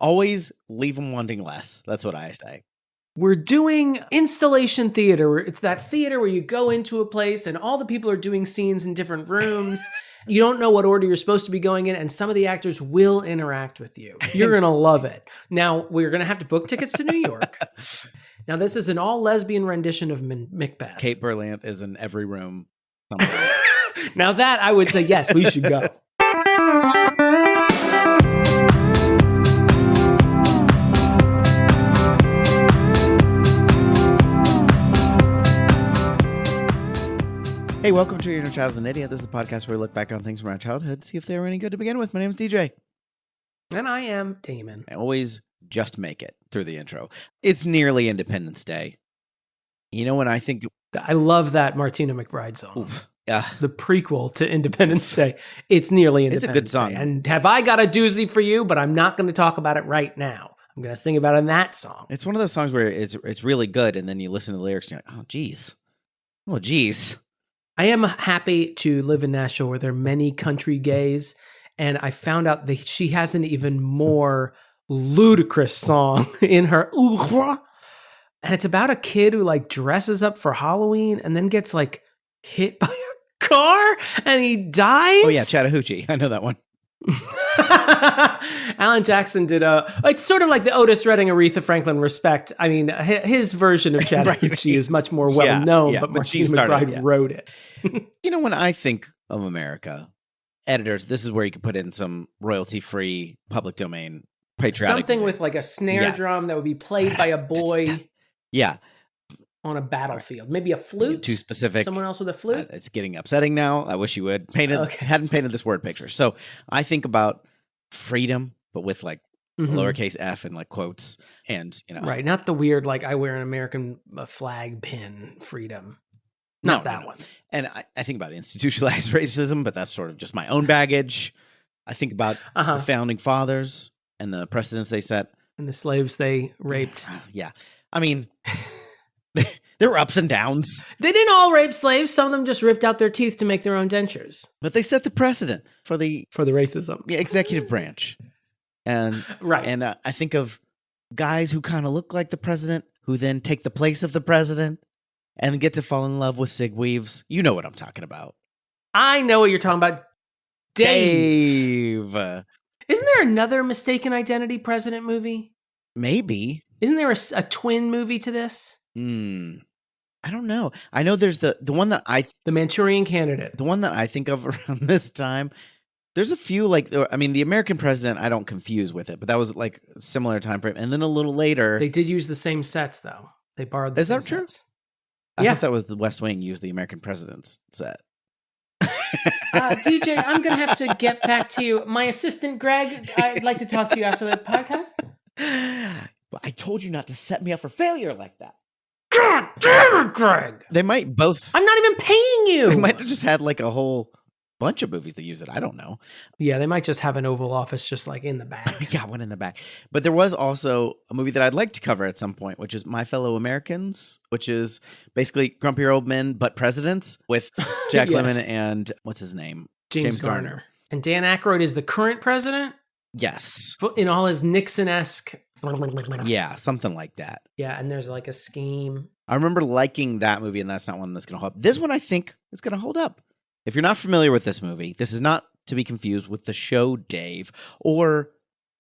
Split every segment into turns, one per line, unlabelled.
Always leave them wanting less. That's what I say.
We're doing installation theater. It's that theater where you go into a place and all the people are doing scenes in different rooms. You don't know what order you're supposed to be going in, and some of the actors will interact with you. You're going to love it. Now, we're going to have to book tickets to New York. Now, this is an all-lesbian rendition of Macbeth.
Kate Berlant is in every room.
Now that, I would say, yes, we should go.
Hey, welcome to Your Inner Child is an Idiot. This is the podcast where we look back on things from our childhood, see if they were any good to begin with. My name's DJ.
And I am Damon.
I always just make it through the intro. It's nearly Independence Day. You know, when I think...
I love that Martina McBride song.
Oof, yeah.
The prequel to Independence Day. It's nearly Independence Day.
It's a good song.
Day. And have I got a doozy for you, but I'm not going to talk about it right now. I'm going to sing about it in that song.
It's one of those songs where it's really good, and then you listen to the lyrics and you're like, oh, geez. Oh, geez.
I am happy to live in Nashville where there are many country gays, and I found out that she has an even more ludicrous song in her, and it's about a kid who like dresses up for Halloween and then gets like hit by a car and he dies.
Oh yeah, Chattahoochee. I know that one.
Alan Jackson did it's sort of like the Otis Redding, Aretha Franklin respect. I mean, his version of Chattahoochee is much more well known, but Martina McBride wrote it.
You know, when I think of America, editors, this is where you could put in some royalty-free public domain patriotic
something
music.
With like a snare drum that would be played by a boy.
Yeah.
On a battlefield. Maybe a flute.
Too specific.
Someone else with a flute.
It's getting upsetting now. I wish you would. Hadn't painted this word picture. So I think about freedom, but with like lowercase f and like quotes and, you know.
Right. Not the weird, like I wear an American flag pin freedom. Not that one.
And I think about institutionalized racism, but that's sort of just my own baggage. I think about the founding fathers and the precedents they set.
And the slaves they raped.
Yeah. I mean... There were ups and downs.
They didn't all rape slaves. Some of them just ripped out their teeth to make their own dentures.
But they set the precedent for the
racism.
Yeah, executive branch. And
right.
And I think of guys who kind of look like the president, who then take the place of the president and get to fall in love with Sig Weaves. You know what I'm talking about.
I know what you're talking about.
Dave.
Isn't there another Mistaken Identity president movie?
Maybe.
Isn't there a twin movie to this?
I don't know. I know there's the one that
the Manchurian Candidate.
The one that I think of around this time. There's a few like, I mean, the American President, I don't confuse with it, but that was like a similar time frame. And then a little later.
They did use the same sets though. They borrowed the same sets.
I thought that was the West Wing used the American President's set.
DJ, I'm going to have to get back to you. My assistant, Greg, I'd like to talk to you after the podcast.
I told you not to set me up for failure like that.
God damn it, Greg!
They might both.
I'm not even paying you.
They might have just had like a whole bunch of movies that use it. I don't know.
Yeah, they might just have an Oval Office just like in the back.
Yeah, one in the back. But there was also a movie that I'd like to cover at some point, which is My Fellow Americans, which is basically grumpier old men but presidents with Jack Lemmon and what's his name?
James Garner. And Dan Aykroyd is the current president?
Yes.
In all his Nixon-esque...
Yeah, something like that.
Yeah, and there's like a scheme.
I remember liking that movie, and that's not one that's going to hold up. This one I think is going to hold up. If you're not familiar with this movie, this is not to be confused with the show Dave, or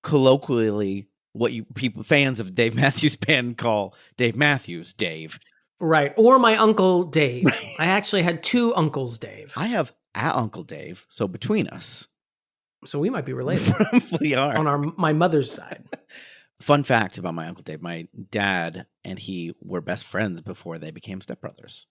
colloquially what you people fans of Dave Matthews Band call Dave Matthews Dave.
Right, or my Uncle Dave. I actually had two Uncles Dave.
I have a Uncle Dave, so between us.
So we might be related.
We are.
On my mother's side.
Fun fact about my Uncle Dave, my dad and he were best friends before they became stepbrothers.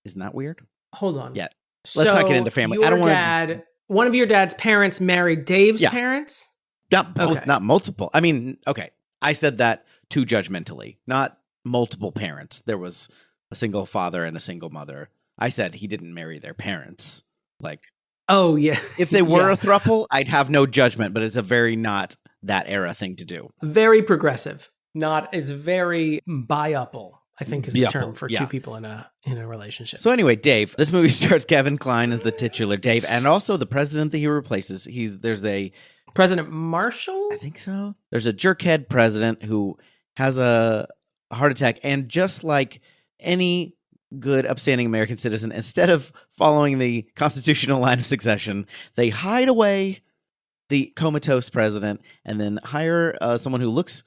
Isn't that weird?
Hold on.
Yeah. Let's not get into family. I don't want
one of your dad's parents married Dave's parents?
Not both, not multiple. I mean, okay. I said that too judgmentally. Not multiple parents. There was a single father and a single mother. I said he didn't marry their parents. Like,
oh, yeah.
If they were a throuple, I'd have no judgment, but it's a very not that era thing to do.
Very progressive. It's very bi-upple, I think is the term for two people in a relationship.
So anyway, Dave, this movie stars Kevin Kline as the titular Dave, and also the president that he replaces. There's a
President Marshall?
I think so. There's a jerkhead president who has a heart attack, and just like any good, upstanding American citizen, instead of following the constitutional line of succession, they hide away the comatose president and then hire someone who looks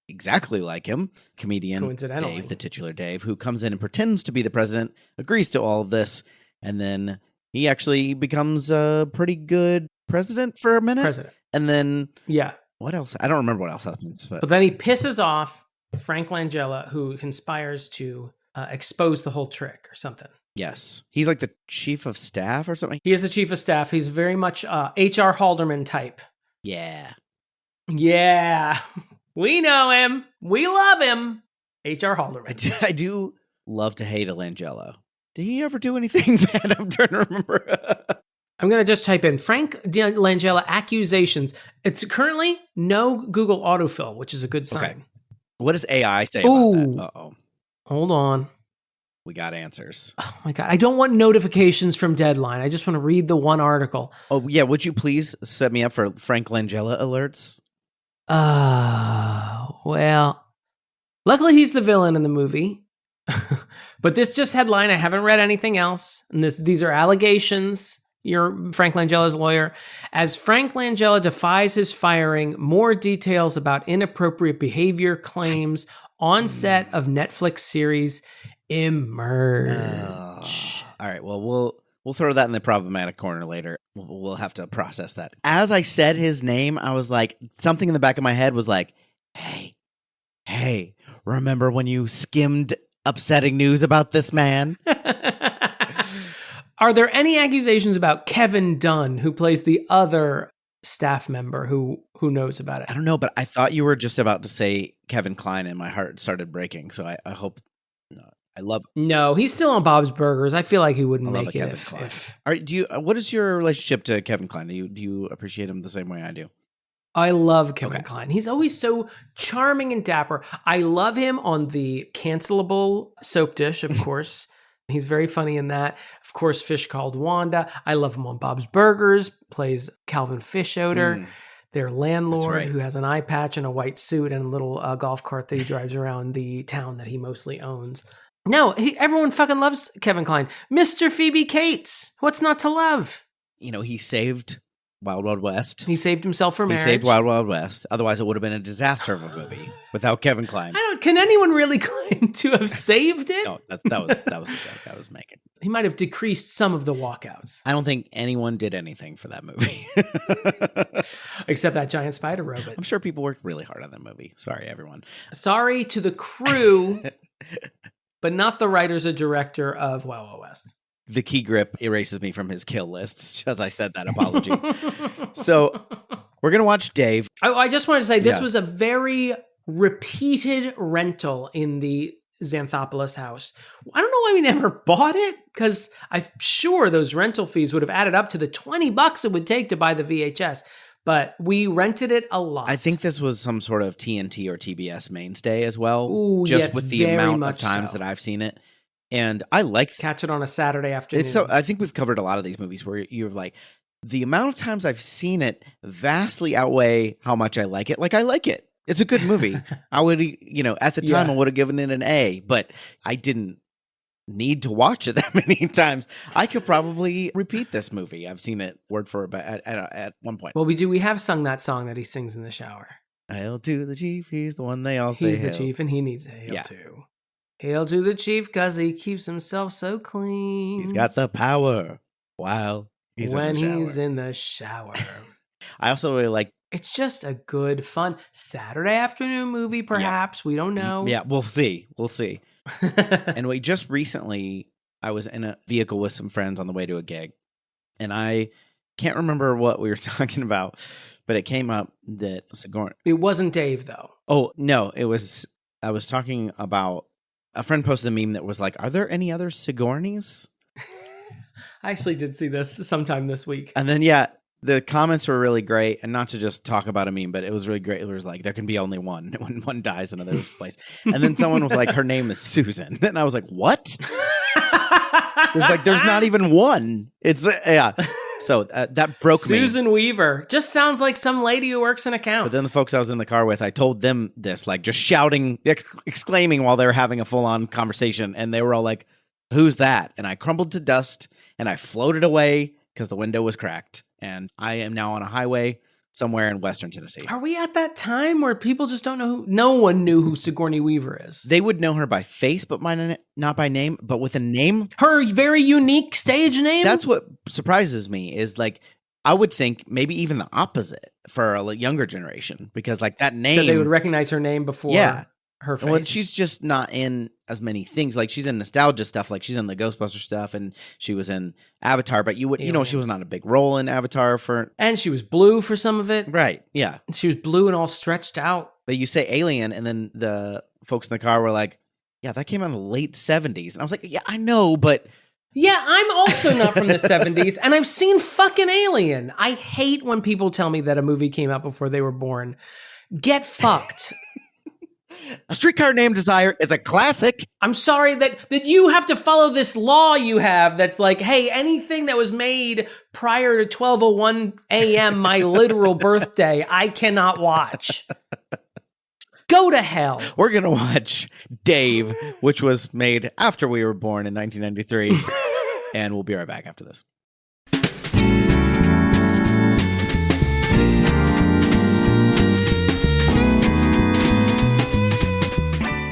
exactly like him, comedian Dave, the titular Dave, who comes in and pretends to be the president, agrees to all of this, and then he actually becomes a pretty good president for a minute. And then, what else? I don't remember what else happens.
But then he pisses off Frank Langella, who conspires to expose the whole trick or something.
Yes. He's like the chief of staff or something.
He is the chief of staff. He's very much H.R. Halderman type.
Yeah.
Yeah. We know him. We love him. H.R. Halderman.
I do love to hate a Langella. Did he ever do anything bad? I'm trying to remember.
I'm going to just type in Frank Langella accusations. It's currently no Google autofill, which is a good sign. Okay.
What does AI say about that? Uh-oh.
Hold on.
We got answers.
Oh my God. I don't want notifications from Deadline. I just want to read the one article.
Oh, yeah. Would you please set me up for Frank Langella alerts?
Well, luckily he's the villain in the movie. But this just headline. I haven't read anything else. And these are allegations. You're Frank Langella's lawyer. As Frank Langella defies his firing, more details about inappropriate behavior claims on set of Netflix series emerge.
All right. Well, we'll throw that in the problematic corner later. We'll have to process that. As I said his name, I was like, something in the back of my head was like, hey, remember when you skimmed upsetting news about this man?
Are there any accusations about Kevin Dunn, who plays the other staff member who knows about it?
I don't know, but I thought you were just about to say Kevin Kline, and my heart started breaking. So I hope. I love.
No, he's still on Bob's Burgers. I feel like he wouldn't make it if.
What is your relationship to Kevin Kline? Do you appreciate him the same way I do?
I love Kevin Kline. He's always so charming and dapper. I love him on the cancelable soap dish, of course. He's very funny in that. Of course, Fish Called Wanda. I love him on Bob's Burgers. Plays Calvin Fishoder, their landlord, who has an eye patch and a white suit and a little golf cart that he drives around the town that he mostly owns. No, everyone fucking loves Kevin Kline. Mr. Phoebe Cates. What's not to love?
He saved Wild Wild West.
He saved himself for marriage.
He saved Wild Wild West. Otherwise, it would have been a disaster of a movie without Kevin Kline.
Can anyone really claim to have saved it?
No, that was the joke I was making.
He might have decreased some of the walkouts.
I don't think anyone did anything for that movie.
Except that giant spider robot.
I'm sure people worked really hard on that movie. Sorry, everyone.
Sorry to the crew, but not the writers or director of Wild Wild West.
The key grip erases me from his kill lists, as I said that apology. So we're going to watch Dave.
I just wanted to say this was a very repeated rental in the Xanthopoulos house. I don't know why we never bought it, because I'm sure those rental fees would have added up to the $20 it would take to buy the VHS. But we rented it a lot.
I think this was some sort of TNT or TBS mainstay as well.
Ooh,
just with the amount of times that I've seen it. And I like
catch it on a Saturday afternoon.
I think we've covered a lot of these movies where you're like, the amount of times I've seen it vastly outweigh how much I like it. Like, I like it. It's a good movie. I would, at the time I would have given it an A, but I didn't need to watch it that many times. I could probably repeat this movie. I've seen it word for word at one point.
Well, we have sung that song that he sings in the shower.
Hail to the chief. He's the one they all say.
He's the chief and he needs a hail too. Hail to the chief because he keeps himself so clean.
He's got the power while he's
in the shower.
I also really like.
It's just a good, fun Saturday afternoon movie, perhaps. We don't know.
Yeah, we'll see. And we just recently, I was in a vehicle with some friends on the way to a gig. And I can't remember what we were talking about, but it came up that Sigourney.
It wasn't Dave, though.
Oh, no, it was. I was talking about. A friend posted a meme that was like, are there any other Sigourneys?
I actually did see this sometime this week.
And then, the comments were really great. And not to just talk about a meme, but it was really great. It was like, there can be only one. When one dies, another place. And then someone was like, her name is Susan. And I was like, what? It was like, there's not even one. It's, So that broke me.
Susan Weaver. Just sounds like some lady who works in accounts.
But then the folks I was in the car with, I told them this, like just shouting, exclaiming while they were having a full-on conversation. And they were all like, who's that? And I crumbled to dust and I floated away because the window was cracked. And I am now on a highway somewhere in Western Tennessee.
Are we at that time where people just don't know who? No one knew who Sigourney Weaver is.
They would know her by face, but not by name, but with a name.
Her very unique stage name?
That's what surprises me is like, I would think maybe even the opposite for a younger generation because like that name.
So they would recognize her name before her face.
Well, she's just not in as many things. Like she's in nostalgia stuff, like she's in the Ghostbusters stuff, and she was in Avatar. But you know, she was not a big role in Avatar
and she was blue for some of it,
right? Yeah,
she was blue and all stretched out.
But you say Alien, and then the folks in the car were like, "Yeah, that came out in the late '70s," and I was like, "Yeah, I know, but."
Yeah, I'm also not from the 70s, and I've seen fucking Alien. I hate when people tell me that a movie came out before they were born. Get fucked.
A Streetcar Named Desire is a classic.
I'm sorry that you have to follow this law you have that's like, hey, anything that was made prior to 12:01 a.m., my literal birthday, I cannot watch. Go to hell. We're
going to watch Dave, which was made after we were born in 1993, and we'll be right back after this.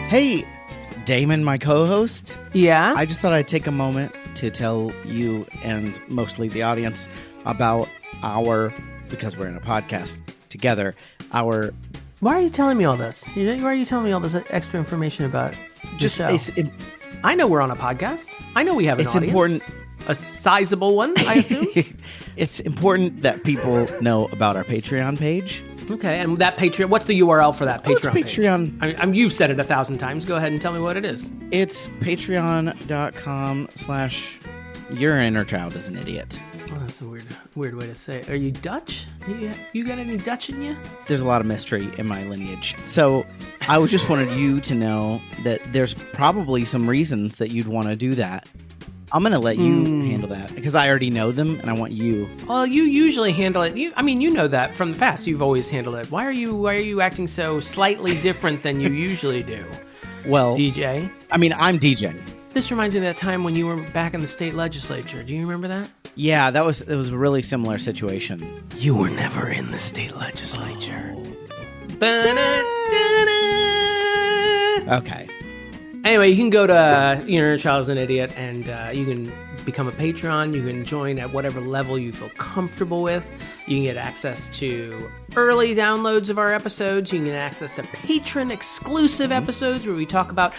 Hey, Damon, my co-host.
Yeah?
I just thought I'd take a moment to tell you and mostly the audience about because we're in a podcast together,
Why are you telling me all this? Why are you telling me all this extra information about the show? I know we're on a podcast. I know we have an audience. It's important. A sizable one, I assume?
It's important that people know about our Patreon page.
Okay, and that Patreon, what's the URL for that Patreon page?
Patreon.
You've said it 1,000 times. Go ahead and tell me what it is.
It's patreon.com/your inner child is an idiot.
Oh, that's a weird way to say it. Are you Dutch? You got any Dutch in you?
There's a lot of mystery in my lineage. So I just wanted you to know that there's probably some reasons that you'd want to do that. I'm going to let you handle that because I already know them and I want you.
Well, you usually handle it. You know that from the past. You've always handled it. Why are you acting so slightly different than you usually do?
Well,
DJ.
I'm DJing.
This reminds me of that time when you were back in the state legislature. Do you remember that?
Yeah, it was a really similar situation.
You were never in the state legislature.
Oh. Okay.
Anyway, you can go to Your Inner Child is an Idiot, and you can become a Patreon. You can join at whatever level you feel comfortable with. You can get access to early downloads of our episodes. You can get access to patron-exclusive episodes where we talk about...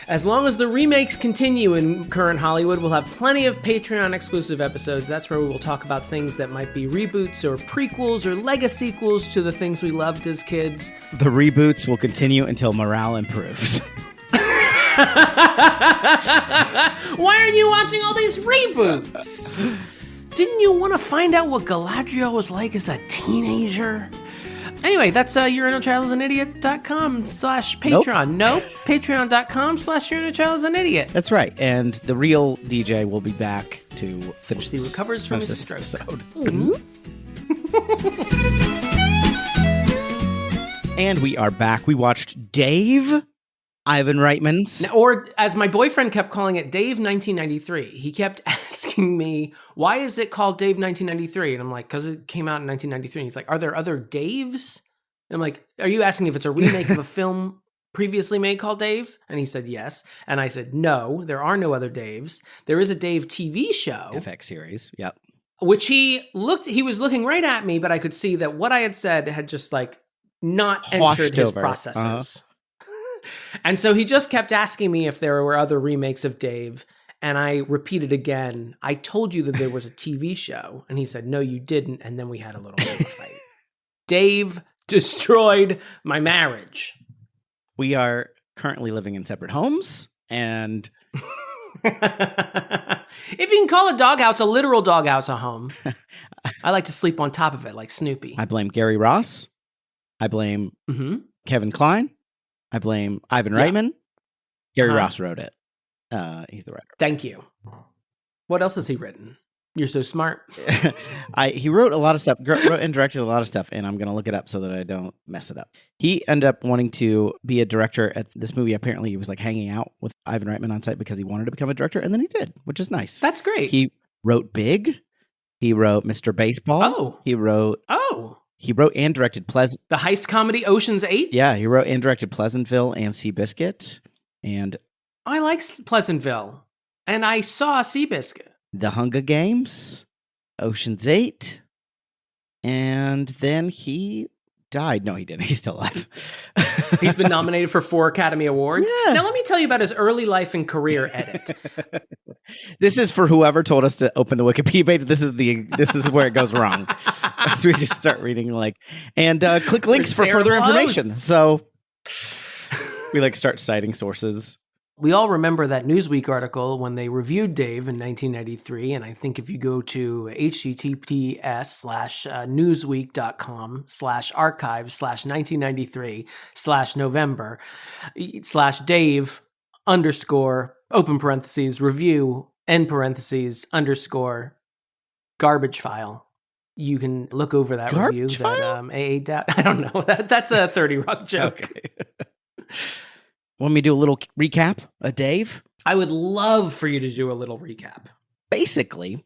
As long as the remakes continue in current Hollywood, we'll have plenty of Patreon-exclusive episodes. That's where we will talk about things that might be reboots or prequels or legacy-quels to the things we loved as kids.
The reboots will continue until morale improves.
Why are you watching all these reboots? Didn't you want to find out what Galadriel was like as a teenager? Anyway, that's yourinnerchildisanidiot.com/Patreon. Nope. Patreon.com/yourinnerchildisanidiot.
That's right. And the real DJ will be back to finish
he recovers from his stroke.
Episode. And we are back. We watched Dave, Ivan Reitman's.
Or as my boyfriend kept calling it, Dave 1993. He kept asking me, why is it called Dave 1993? And I'm like, because it came out in 1993. And he's like, are there other Daves? And I'm like, are you asking if it's a remake of a film previously made called Dave? And he said, yes. And I said, no, there are no other Daves. There is a Dave TV show.
FX series, yep.
Which he was looking right at me, but I could see that what I had said had just like not entered his processors. And so he just kept asking me if there were other remakes of Dave. And I repeated again, I told you that there was a TV show. And he said, no, you didn't. And then we had a little bit of a fight. Dave destroyed my marriage.
We are currently living in separate homes. And
if you can call a doghouse a literal doghouse a home, I like to sleep on top of it like Snoopy.
I blame Gary Ross. I blame Kevin Kline. I blame Ivan Reitman. Gary Ross wrote it. He's the writer.
Thank you. What else has he written? You're so smart.
He wrote a lot of stuff, wrote and directed a lot of stuff, and I'm going to look it up so that I don't mess it up. He ended up wanting to be a director at this movie. Apparently, he was like hanging out with Ivan Reitman on set because he wanted to become a director, and then he did, which is nice.
That's great.
He wrote Big. He wrote Mr. Baseball.
Oh.
He wrote and directed Pleasant.
The heist comedy Ocean's 8?
Yeah, he wrote and directed Pleasantville and Seabiscuit. And
I like Pleasantville. And I saw Seabiscuit.
The Hunger Games, Ocean's 8. And then he died. No, he didn't. He's still alive.
He's been nominated for 4 Academy Awards.
Yeah.
Now let me tell you about his early life and career edit.
This is for whoever told us to open the Wikipedia page. This is where it goes wrong. So we just start reading and click links for further information. So we start citing sources.
We all remember that Newsweek article when they reviewed Dave in 1993. And I think if you go to https://newsweek.com/archive/1993/November/Dave _open parentheses review end parentheses _ garbage file. You can look over that review. That I don't know. That's a 30 Rock joke.
Okay. Want me to do a little recap of Dave?
I would love for you to do a little recap.
Basically,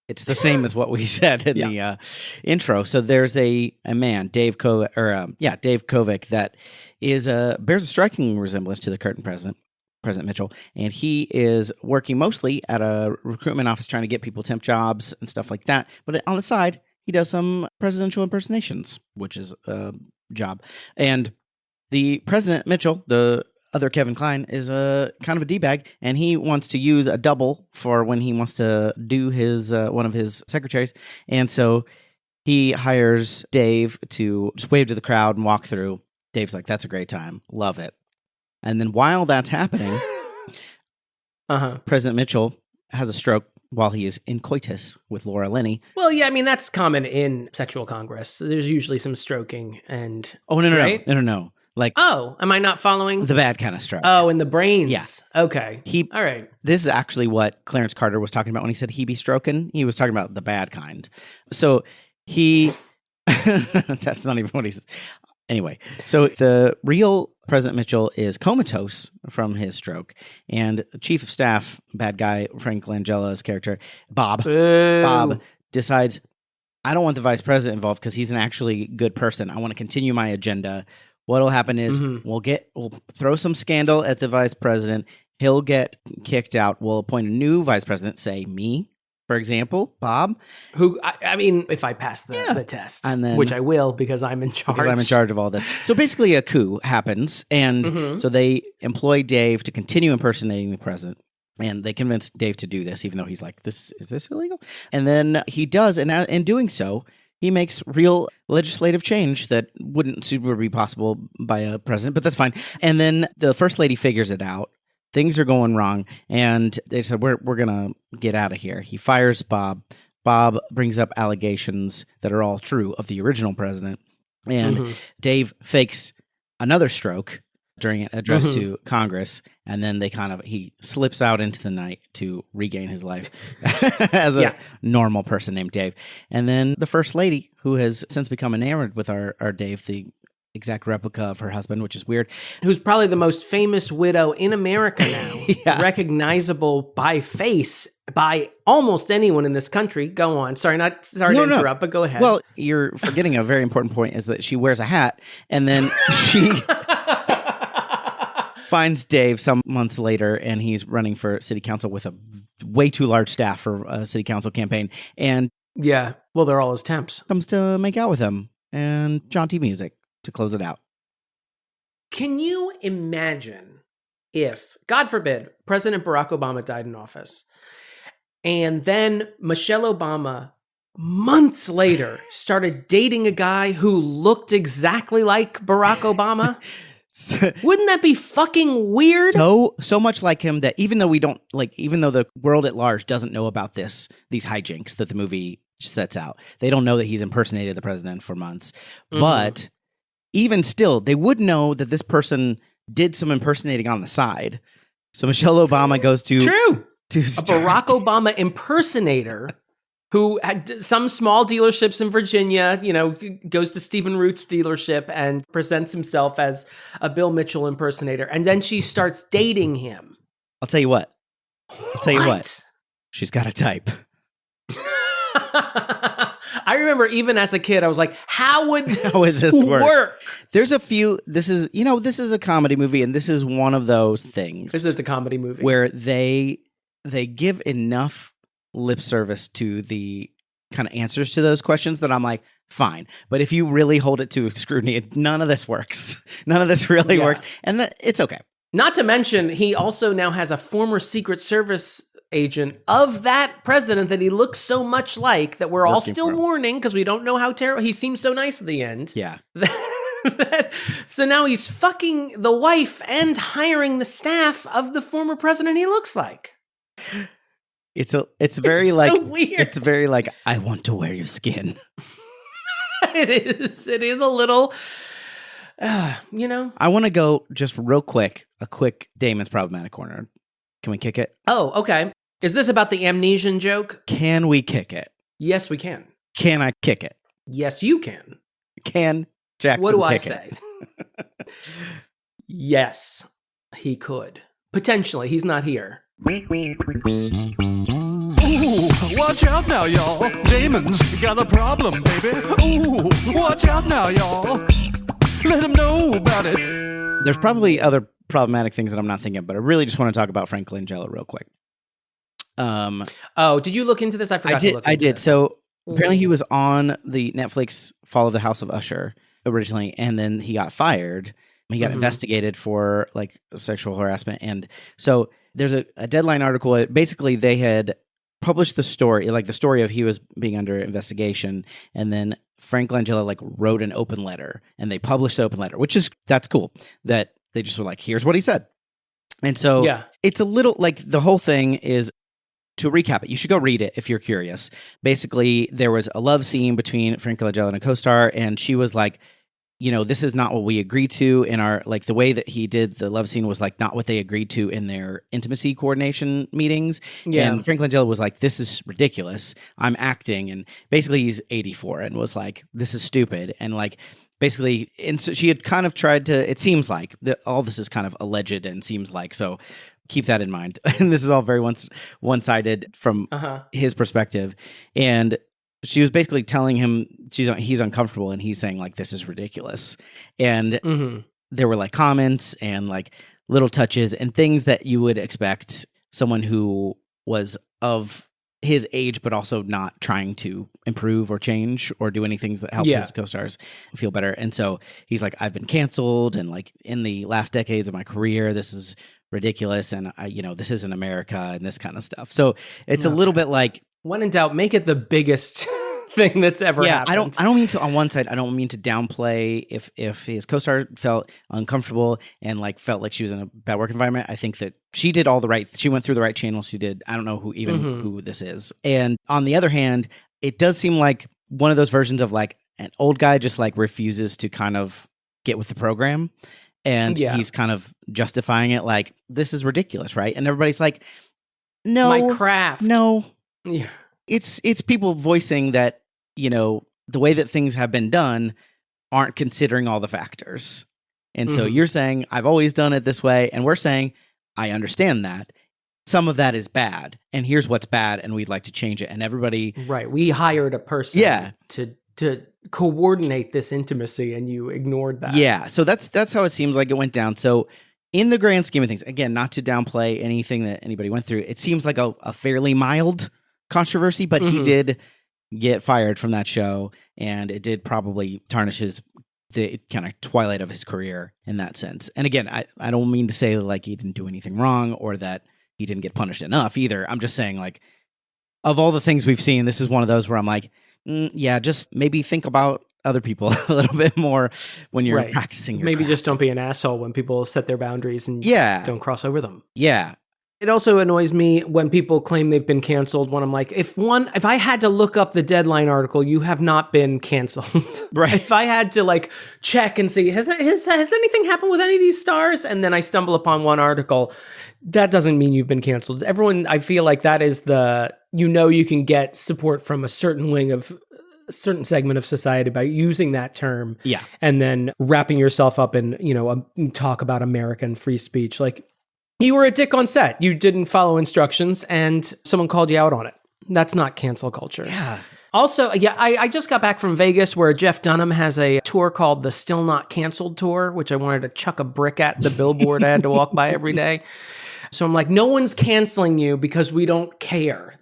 it's the same as what we said in the intro. So there's a man, Dave Kovic, that bears a striking resemblance to the current President Mitchell, and he is working mostly at a recruitment office trying to get people temp jobs and stuff like that. But on the side, he does some presidential impersonations, which is a job. And the President Mitchell, the other Kevin Kline, is a kind of a D-bag, and he wants to use a double for when he wants to do his one of his secretaries. And so he hires Dave to just wave to the crowd and walk through. Dave's like, that's a great time. Love it. And then while that's happening, President Mitchell has a stroke while he is in coitus with Laura Linney.
Well, yeah, I mean, that's common in sexual congress. There's usually some stroking and...
Oh, no.
Am I not following?
The bad kind of stroke.
Oh, in the brains.
Yeah.
Okay. All right.
This is actually what Clarence Carter was talking about when he said he be stroking. He was talking about the bad kind. So he... that's not even what he says. Anyway, so the real President Mitchell is comatose from his stroke, and Chief of Staff, bad guy, Frank Langella's character, Bob decides, I don't want the vice president involved because he's an actually good person. I want to continue my agenda. What'll happen is we'll throw some scandal at the vice president. He'll get kicked out. We'll appoint a new vice president, say me, for example, Bob.
Who, I mean, if I pass the test, and then, which I will because I'm in charge.
Because I'm in charge of all this. So basically a coup happens, and so they employ Dave to continue impersonating the president. And they convince Dave to do this, even though he's like, is this illegal? And then he does, and in doing so, he makes real legislative change that wouldn't super be possible by a president, but that's fine. And then the first lady figures it out. Things are going wrong, and they said, we're going to get out of here. He fires Bob. Bob brings up allegations that are all true of the original president, and Dave fakes another stroke during an address to Congress, and then he slips out into the night to regain his life as a normal person named Dave. And then the first lady, who has since become enamored with our Dave, the exact replica of her husband, which is weird.
Who's probably the most famous widow in America now. Recognizable by face by almost anyone in this country. Go on. Sorry to interrupt, but go ahead.
Well, you're forgetting a very important point, is that she wears a hat, and then she finds Dave some months later, and he's running for city council with a way too large staff for a city council campaign. And
yeah, well, they're all his temps.
Comes to make out with him, and jaunty music to close it out.
Can you imagine if, God forbid, President Barack Obama died in office, and then Michelle Obama, months later, started dating a guy who looked exactly like Barack Obama? Wouldn't that be fucking weird?
So much like him that even though the world at large doesn't know about these hijinks that the movie sets out, they don't know that he's impersonated the president for months, but even still, they would know that this person did some impersonating on the side. So Michelle Obama goes to
a Barack Obama impersonator who had some small dealerships in Virginia, goes to Stephen Root's dealership and presents himself as a Bill Mitchell impersonator. And then she starts dating him.
I'll tell you what. She's got a type.
I remember even as a kid, I was like, how would this work?
There's a few, this is a comedy movie, and this is one of those things.
This is a comedy movie.
Where they give enough lip service to the kind of answers to those questions that I'm like, fine. But if you really hold it to scrutiny, none of this works. None of this really works. And it's okay.
Not to mention, he also now has a former Secret Service agent of that president that he looks so much like that we're all still mourning because we don't know how terrible. He seems so nice at the end.
Yeah.
So now he's fucking the wife and hiring the staff of the former president he looks like.
It's very like,
so weird.
It's very like, I want to wear your skin.
It is a little,
I want to go just real quick, a quick Damon's problematic corner. Can we kick it?
Oh, okay. Is this about the amnesian joke?
Can we kick it?
Yes, we can.
Can I kick it?
Yes, you can.
Can Jackson
What do I
kick
say? Yes, he could. Potentially. He's not here.
Ooh, watch out now, y'all. Damon's got a problem, baby. Ooh, watch out now, y'all. Let him know about it.
There's probably other problematic things that I'm not thinking of, but I really just want to talk about Frank Langella real quick.
Did you look into this? I forgot to look into
I did.
this.
So apparently he was on the Netflix Fall of the House of Usher originally, and then he got fired. He got investigated for like sexual harassment. And so there's a Deadline article. Basically, they had published the story, like the story of he was being under investigation, and then Frank Langella like wrote an open letter, and they published the open letter, that's cool. That they just were like, here's what he said. And so it's a little like the whole thing is, to recap it, you should go read it if you're curious. Basically, there was a love scene between Frank Langella and a co-star, and she was like, this is not what we agreed to in our, like the way that he did the love scene was like not what they agreed to in their intimacy coordination meetings. Yeah. And Frank Langella was like, this is ridiculous. I'm acting. And basically he's 84 and was like, this is stupid. And like, basically, and so she had kind of tried to, it seems like that all this is kind of alleged and seems like, so keep that in mind. And this is all very one-sided from his perspective. And she was basically telling him he's uncomfortable, and he's saying like, this is ridiculous. And there were like comments and like little touches and things that you would expect someone who was of his age, but also not trying to improve or change or do anything that help his co-stars feel better. And so he's like, I've been canceled, and like in the last decades of my career, this is ridiculous. And this isn't America and this kind of stuff. So it's a little bit like,
when in doubt, make it the biggest thing that's ever happened.
I don't mean to, on one side, I don't mean to downplay if his co-star felt uncomfortable and like felt like she was in a bad work environment. I think that she did she went through the right channels. She did. I don't know who this is. And on the other hand, it does seem like one of those versions of like an old guy just like refuses to kind of get with the program. And he's kind of justifying it like, this is ridiculous, right? And everybody's like, no.
My craft.
No.
Yeah.
It's people voicing that, the way that things have been done aren't considering all the factors. And so you're saying, I've always done it this way. And we're saying, I understand that. Some of that is bad. And here's what's bad. And we'd like to change it. And everybody.
Right. We hired a person to coordinate this intimacy, and you ignored that.
Yeah. So that's how it seems like it went down. So in the grand scheme of things, again, not to downplay anything that anybody went through, it seems like a fairly mild controversy, but he did get fired from that show, and it did probably tarnish the kind of twilight of his career in that sense. And again, I don't mean to say like he didn't do anything wrong or that he didn't get punished enough either. I'm just saying, like, of all the things we've seen, this is one of those where I'm like, just maybe think about other people a little bit more when you're practicing your
Maybe
craft.
just don't be an asshole when people set their boundaries and don't cross over them.
Yeah.
It also annoys me when people claim they've been canceled when I'm like, if I had to look up the Deadline article, you have not been canceled.
Right.
If I had to like check and see, has anything happened with any of these stars? And then I stumble upon one article, that doesn't mean you've been canceled. Everyone, I feel like that is you can get support from a certain wing of a certain segment of society by using that term.
Yeah.
And then wrapping yourself up in, talk about American free speech. Like, you were a dick on set. You didn't follow instructions and someone called you out on it. That's not cancel culture.
Yeah.
Also, I just got back from Vegas where Jeff Dunham has a tour called the Still Not Canceled Tour, which I wanted to chuck a brick at the billboard I had to walk by every day. So I'm like, no one's canceling you because we don't care.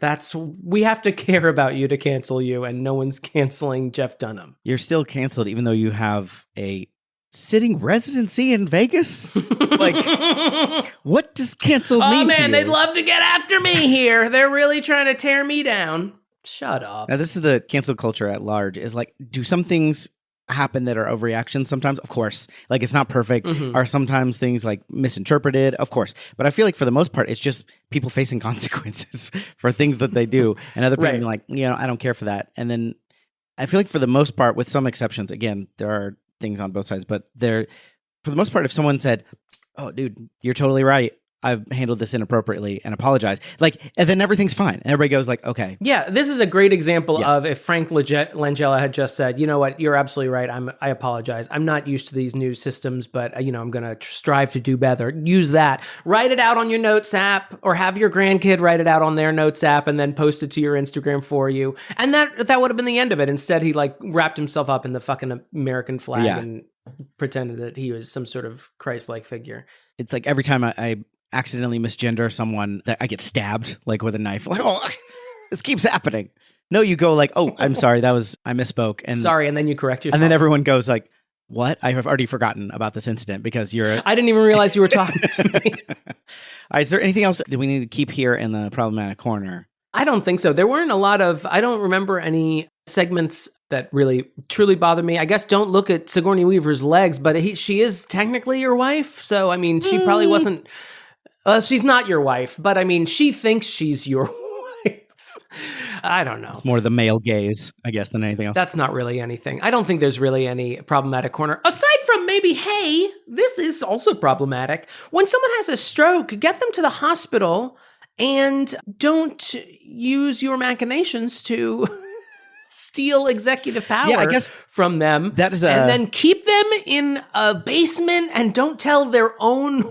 We have to care about you to cancel you, and no one's canceling Jeff Dunham.
You're still canceled even though you have a sitting residency in Vegas? Like, what does canceled mean?
Oh man,
to
they'd
you?
love to get after me here. They're really trying to tear me down. Shut up.
Now, this is the cancel culture at large. Is like, do some things happen that are overreactions sometimes? Of course. Like, it's not perfect.
Mm-hmm.
Are sometimes things like misinterpreted? Of course. But I feel like for the most part, it's just people facing consequences for things that they do. And other people being like, I don't care for that. And then I feel like for the most part, with some exceptions, again, there are things on both sides, but for the most part, if someone said, "Oh, dude, you're totally right. I've handled this inappropriately," and apologize, and then everything's fine. And everybody goes like, okay.
Yeah, this is a great example of if Frank Langella had just said, you know what, you're absolutely right. I apologize. I'm not used to these new systems, but I'm going to strive to do better. Use that. Write it out on your notes app, or have your grandkid write it out on their notes app and then post it to your Instagram for you. And that would have been the end of it. Instead, he wrapped himself up in the fucking American flag and pretended that he was some sort of Christ-like figure. It's
like every time I accidentally misgender someone, that I get stabbed with a knife. Like, oh, this keeps happening. No, you go like, oh, I'm sorry, I misspoke. And
sorry, and then you correct yourself.
And then everyone goes like, what? I have already forgotten about this incident because I
didn't even realize you were talking to me.
All right, is there anything else that we need to keep here in the problematic corner?
I don't think so. There weren't I don't remember any segments that really truly bother me. I guess don't look at Sigourney Weaver's legs, but she is technically your wife. So, I mean, she probably wasn't. She's not your wife, but I mean, she thinks she's your wife. I don't know.
It's more the male gaze, I guess, than anything else.
That's not really anything. I don't think there's really any problematic corner. Aside from maybe, hey, this is also problematic. When someone has a stroke, get them to the hospital and don't use your machinations to steal executive power
I guess
from them.
That is
and then keep them in a basement and don't tell their own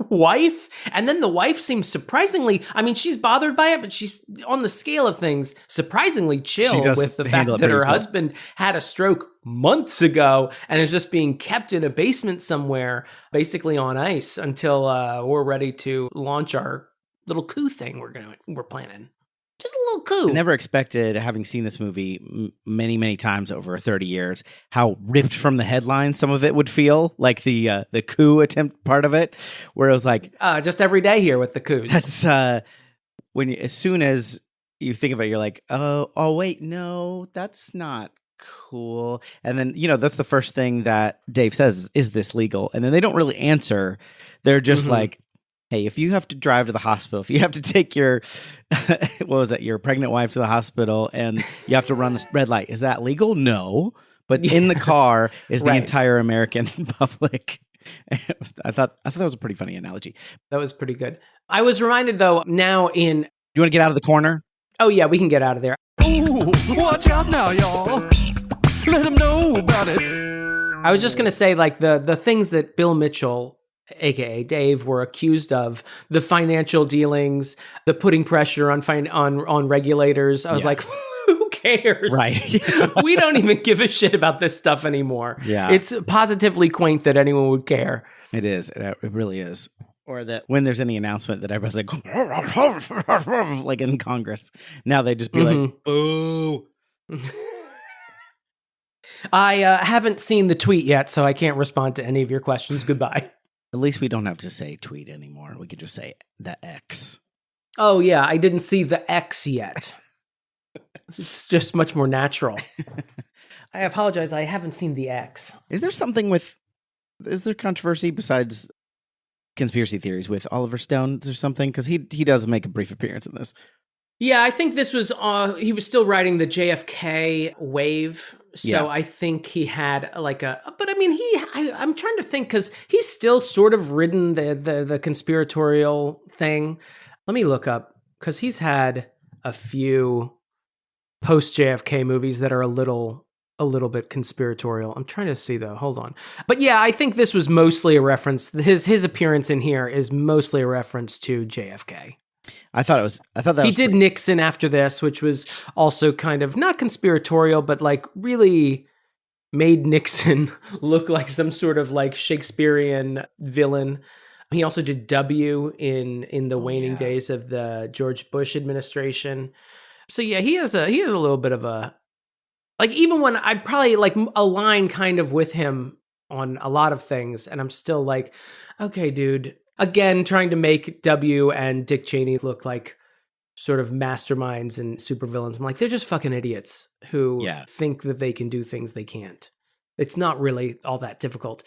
wife. And then the wife seems surprisingly, I mean, she's bothered by it, but she's on the scale of things surprisingly chill with the fact that her husband had a stroke months ago and is just being kept in a basement somewhere, basically on ice until we're ready to launch our little coup thing we're planning. Just a little coup.
I never expected, having seen this movie many, many times over 30 years, how ripped from the headlines some of it would feel, like the coup attempt part of it, where it was like...
just every day here with the coups.
That's as soon as you think of it, you're like, oh wait, no, that's not cool. And then, that's the first thing that Dave says, is this legal? And then they don't really answer. They're just like, hey, if you have to drive to the hospital, if you have to take your, your pregnant wife to the hospital and you have to run a red light, is that legal? No. But in the car is the entire American public. I thought that was a pretty funny analogy.
That was pretty good. I was reminded, though, now in...
You want to get out of the corner?
Oh, yeah, we can get out of there.
Ooh, watch out now, y'all. Let them know about it.
I was just going to say, the things that Bill Mitchell, aka Dave, were accused of, the financial dealings, the putting pressure on regulators. I was like, who cares?
Right.
We don't even give a shit about this stuff anymore.
Yeah.
It's positively quaint that anyone would care.
It is. It really is. Or that when there's any announcement that everybody's like, like in Congress, now they just be like, boo.
I haven't seen the tweet yet, so I can't respond to any of your questions. Goodbye.
At least we don't have to say tweet anymore. We could just say the X.
Oh, yeah. I didn't see the X yet. It's just much more natural. I apologize. I haven't seen the X.
Is there controversy besides conspiracy theories with Oliver Stone or something? Because he does make a brief appearance in this.
Yeah, I think this was, he was still riding the JFK wave. So I think he had like but I mean, I'm trying to think because he's still sort of ridden the conspiratorial thing. Let me look up because he's had a few post JFK movies that are a little bit conspiratorial. I'm trying to see though. Hold on. But yeah, I think this was mostly a reference. His appearance in here is mostly a reference to JFK.
I thought that
he did Nixon after this, which was also kind of not conspiratorial, but like really made Nixon look like some sort of like Shakespearean villain. He also did W in the waning days of the George Bush administration. So yeah, he has a little bit of a, like, even when I probably like align kind of with him on a lot of things, and I'm still like, okay, dude. Again, trying to make W and Dick Cheney look like sort of masterminds and supervillains. I'm like, they're just fucking idiots who think that they can do things they can't. It's not really all that difficult.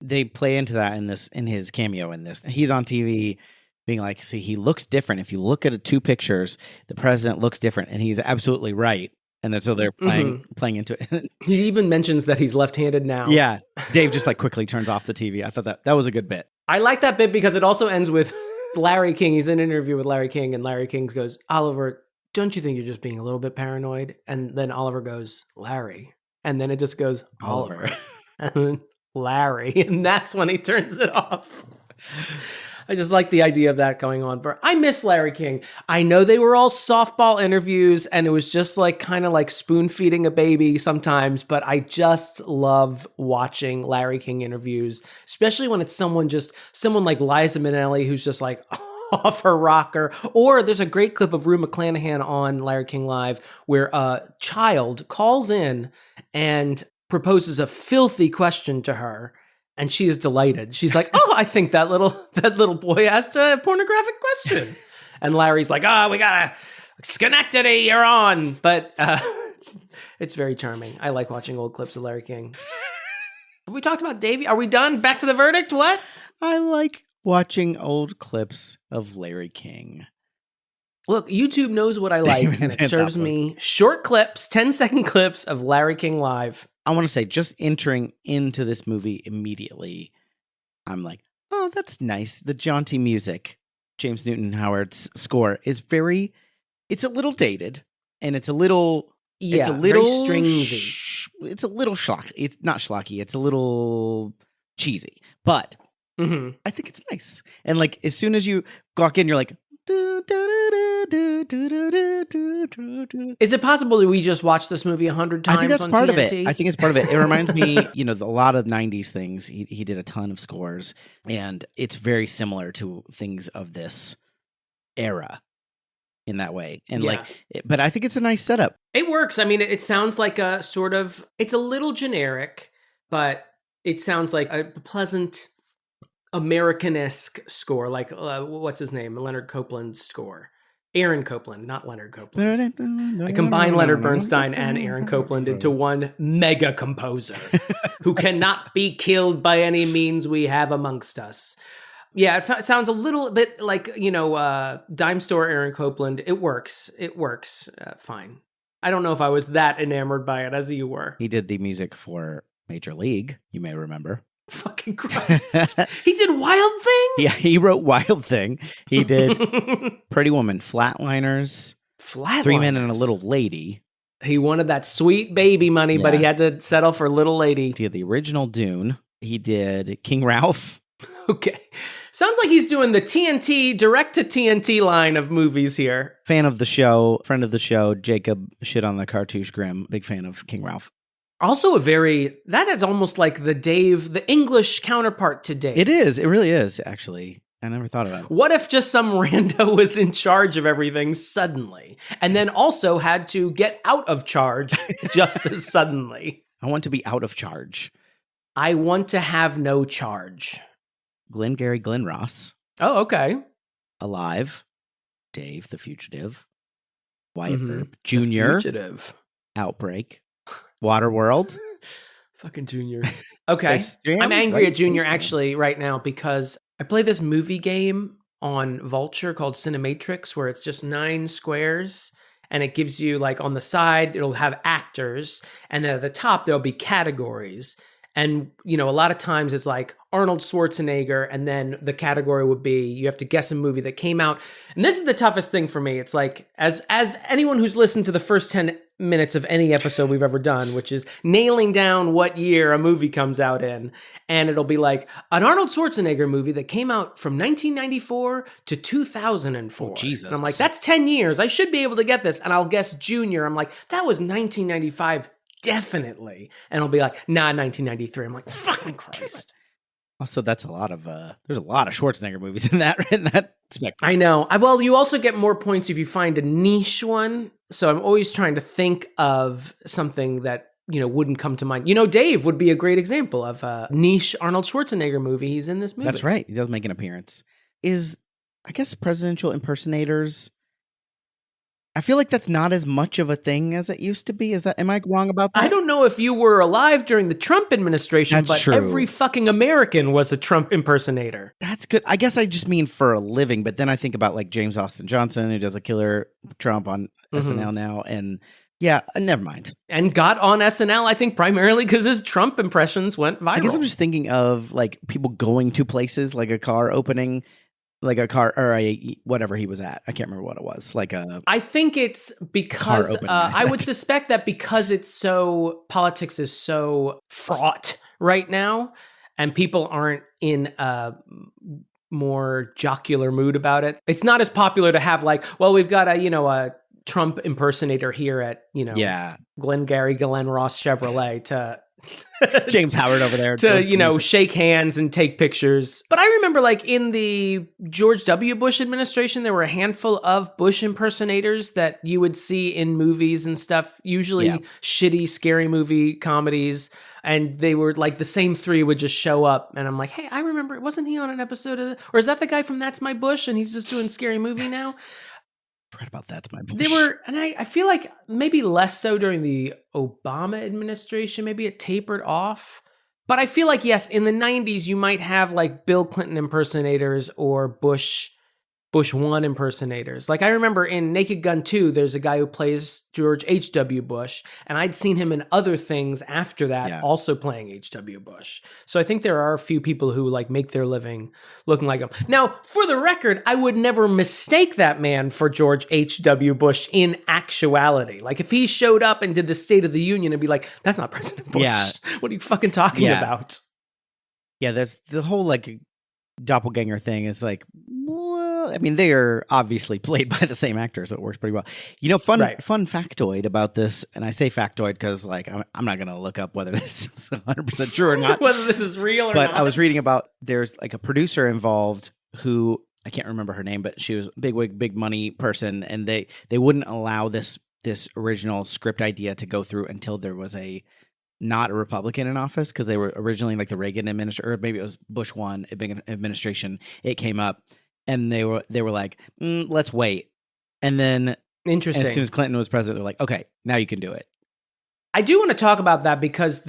They play into that in his cameo in this. He's on TV being like, see, he looks different. If you look at two pictures, the president looks different, and he's absolutely right. And so they're playing into it.
He even mentions that he's left-handed now.
Yeah. Dave just like quickly turns off the TV. I thought that was a good bit.
I like that bit because it also ends with Larry King. He's in an interview with Larry King, and Larry King goes, Oliver, don't you think you're just being a little bit paranoid? And then Oliver goes, Larry. And then it just goes, Oliver. And then Larry. And that's when he turns it off. I just like the idea of that going on. But I miss Larry King. I know they were all softball interviews and it was just like kind of like spoon feeding a baby sometimes, but I just love watching Larry King interviews, especially when it's someone like Liza Minnelli who's just like off her rocker. Or there's a great clip of Rue McClanahan on Larry King Live where a child calls in and proposes a filthy question to her. And she is delighted. She's like, "Oh, I think that little boy asked a pornographic question." And Larry's like, "Oh, we gotta Schenectady, you're on." But it's very charming. I like watching old clips of Larry King. Have we talked about Davey? Are we done? Back to the verdict? What?
I like watching old clips of Larry King.
Look, YouTube knows what I like, and it serves me short clips, 10-second clips of Larry King Live.
I want to say, just entering into this movie immediately, I'm like, oh, that's nice. The jaunty music, James Newton Howard's score is it's a little dated, and it's a little very stringy. It's a little schlocky. It's not schlocky. It's a little cheesy, but I think it's nice. And like, as soon as you walk in, you're like,
is it possible that we just watched this movie 100 times?
I think that's
on
part
TNT?
of it. I think it's part of it. It reminds me, a lot of 90s things. He did a ton of scores, and it's very similar to things of this era in that way. And but I think it's a nice setup.
It works. I mean, it sounds like a sort of, it's a little generic, but it sounds like a pleasant American-esque score, like what's his name? Leonard Copeland's score. Aaron Copland, not Leonard Copeland. I combine Leonard Bernstein and Aaron Copland into one mega composer who cannot be killed by any means we have amongst us. Yeah, it sounds a little bit like, dime store Aaron Copland. It works. Fine. I don't know if I was that enamored by it as you were.
He did the music for Major League, you may remember.
Fucking Christ. He did Wild Thing?
Yeah, he wrote Wild Thing. He did Pretty Woman, Flatliners, Three Men and a Little Lady.
He wanted that sweet baby money, but he had to settle for Little Lady.
He did the original Dune. He did King Ralph.
Okay. Sounds like he's doing the TNT, direct to TNT line of movies here.
Fan of the show, friend of the show, Jacob shit on the Cartouche Grimm. Big fan of King Ralph.
Also that is almost like the English counterpart to Dave.
It is. It really is, actually. I never thought about it.
What if just some rando was in charge of everything suddenly, and then also had to get out of charge just as suddenly?
I want to be out of charge.
I want to have no charge.
Glengarry Glen Ross.
Oh, okay.
Alive. Dave, the Fugitive. Wyatt Earp. Junior.
The Fugitive.
Outbreak. Waterworld.
Fucking Junior. Okay. I'm angry at Junior actually right now because I play this movie game on Vulture called Cinematrix, where it's just 9 squares, and it gives you, like, on the side, it'll have actors, and then at the top, there'll be categories. And, you know, a lot of times it's like Arnold Schwarzenegger, and then the category would be, you have to guess a movie that came out. And this is the toughest thing for me. It's like, as anyone who's listened to the first 10 minutes of any episode we've ever done, which is nailing down what year a movie comes out in. And it'll be like an Arnold Schwarzenegger movie that came out from 1994 to 2004.
Oh, Jesus.
And I'm like, that's 10 years. I should be able to get this. And I'll guess Junior. I'm like, that was 1995. Definitely. And I'll be like, nah, 1993. I'm like, fucking Christ.
Also, that's a lot of there's a lot of Schwarzenegger movies in that spectrum.
I know. Well, you also get more points if you find a niche one. So I'm always trying to think of something that, you know, wouldn't come to mind. You know, Dave would be a great example of a niche Arnold Schwarzenegger movie. He's in this movie.
That's right. He does make an appearance. I guess presidential impersonators, I feel like that's not as much of a thing as it used to be. Am I wrong about that?
I don't know if you were alive during the Trump administration,
That's
but
true.
Every fucking American was a Trump impersonator.
That's good. I guess I just mean for a living, but then I think about like James Austin Johnson, who does a killer Trump on SNL now, and yeah, never mind.
And got on SNL, I think, primarily because his Trump impressions went viral.
I guess I'm just thinking of like people going to places, like a car opening, like a car or whatever he was at. I can't remember what it was.
I think it's because I would suspect that because politics is so fraught right now, and people aren't in a more jocular mood about it. It's not as popular to have like, well, we've got a Trump impersonator here at Glengarry Glen Ross Chevrolet to
James Howard over there
to shake hands and take pictures. But I remember like in the George W. Bush administration, there were a handful of Bush impersonators that you would see in movies and stuff, usually shitty, scary movie comedies. And they were like the same 3 would just show up. And I'm like, hey, I remember, wasn't he on an episode or is that the guy from That's My Bush? And he's just doing Scary Movie now?
Right about That's My Bush.
They were, and I feel like maybe less so during the Obama administration. Maybe it tapered off. But I feel like, yes, in the 90s, you might have like Bill Clinton impersonators or Bush 1 impersonators. Like I remember in Naked Gun 2, there's a guy who plays George H.W. Bush, and I'd seen him in other things after that, also playing H.W. Bush. So I think there are a few people who like make their living looking like him. Now, for the record, I would never mistake that man for George H.W. Bush in actuality. Like if he showed up and did the State of the Union and be like, that's not President Bush.
Yeah.
What are you fucking talking about?
Yeah, that's the whole like doppelganger thing is like, I mean, they are obviously played by the same actor, so it works pretty well. You know, fun factoid about this, and I say factoid because, like, I'm not going to look up whether this is 100% true or not.
Whether this is real or not.
But I was reading about there's like a producer involved who, I can't remember her name, but she was a big money person, and they wouldn't allow this original script idea to go through until there was not a Republican in office, because they were originally like the Reagan administration, or maybe it was Bush 1 administration. It came up. And they were like, let's wait. And then
interesting.
As soon as Clinton was president, they're like, okay, now you can do it.
I do want to talk about that because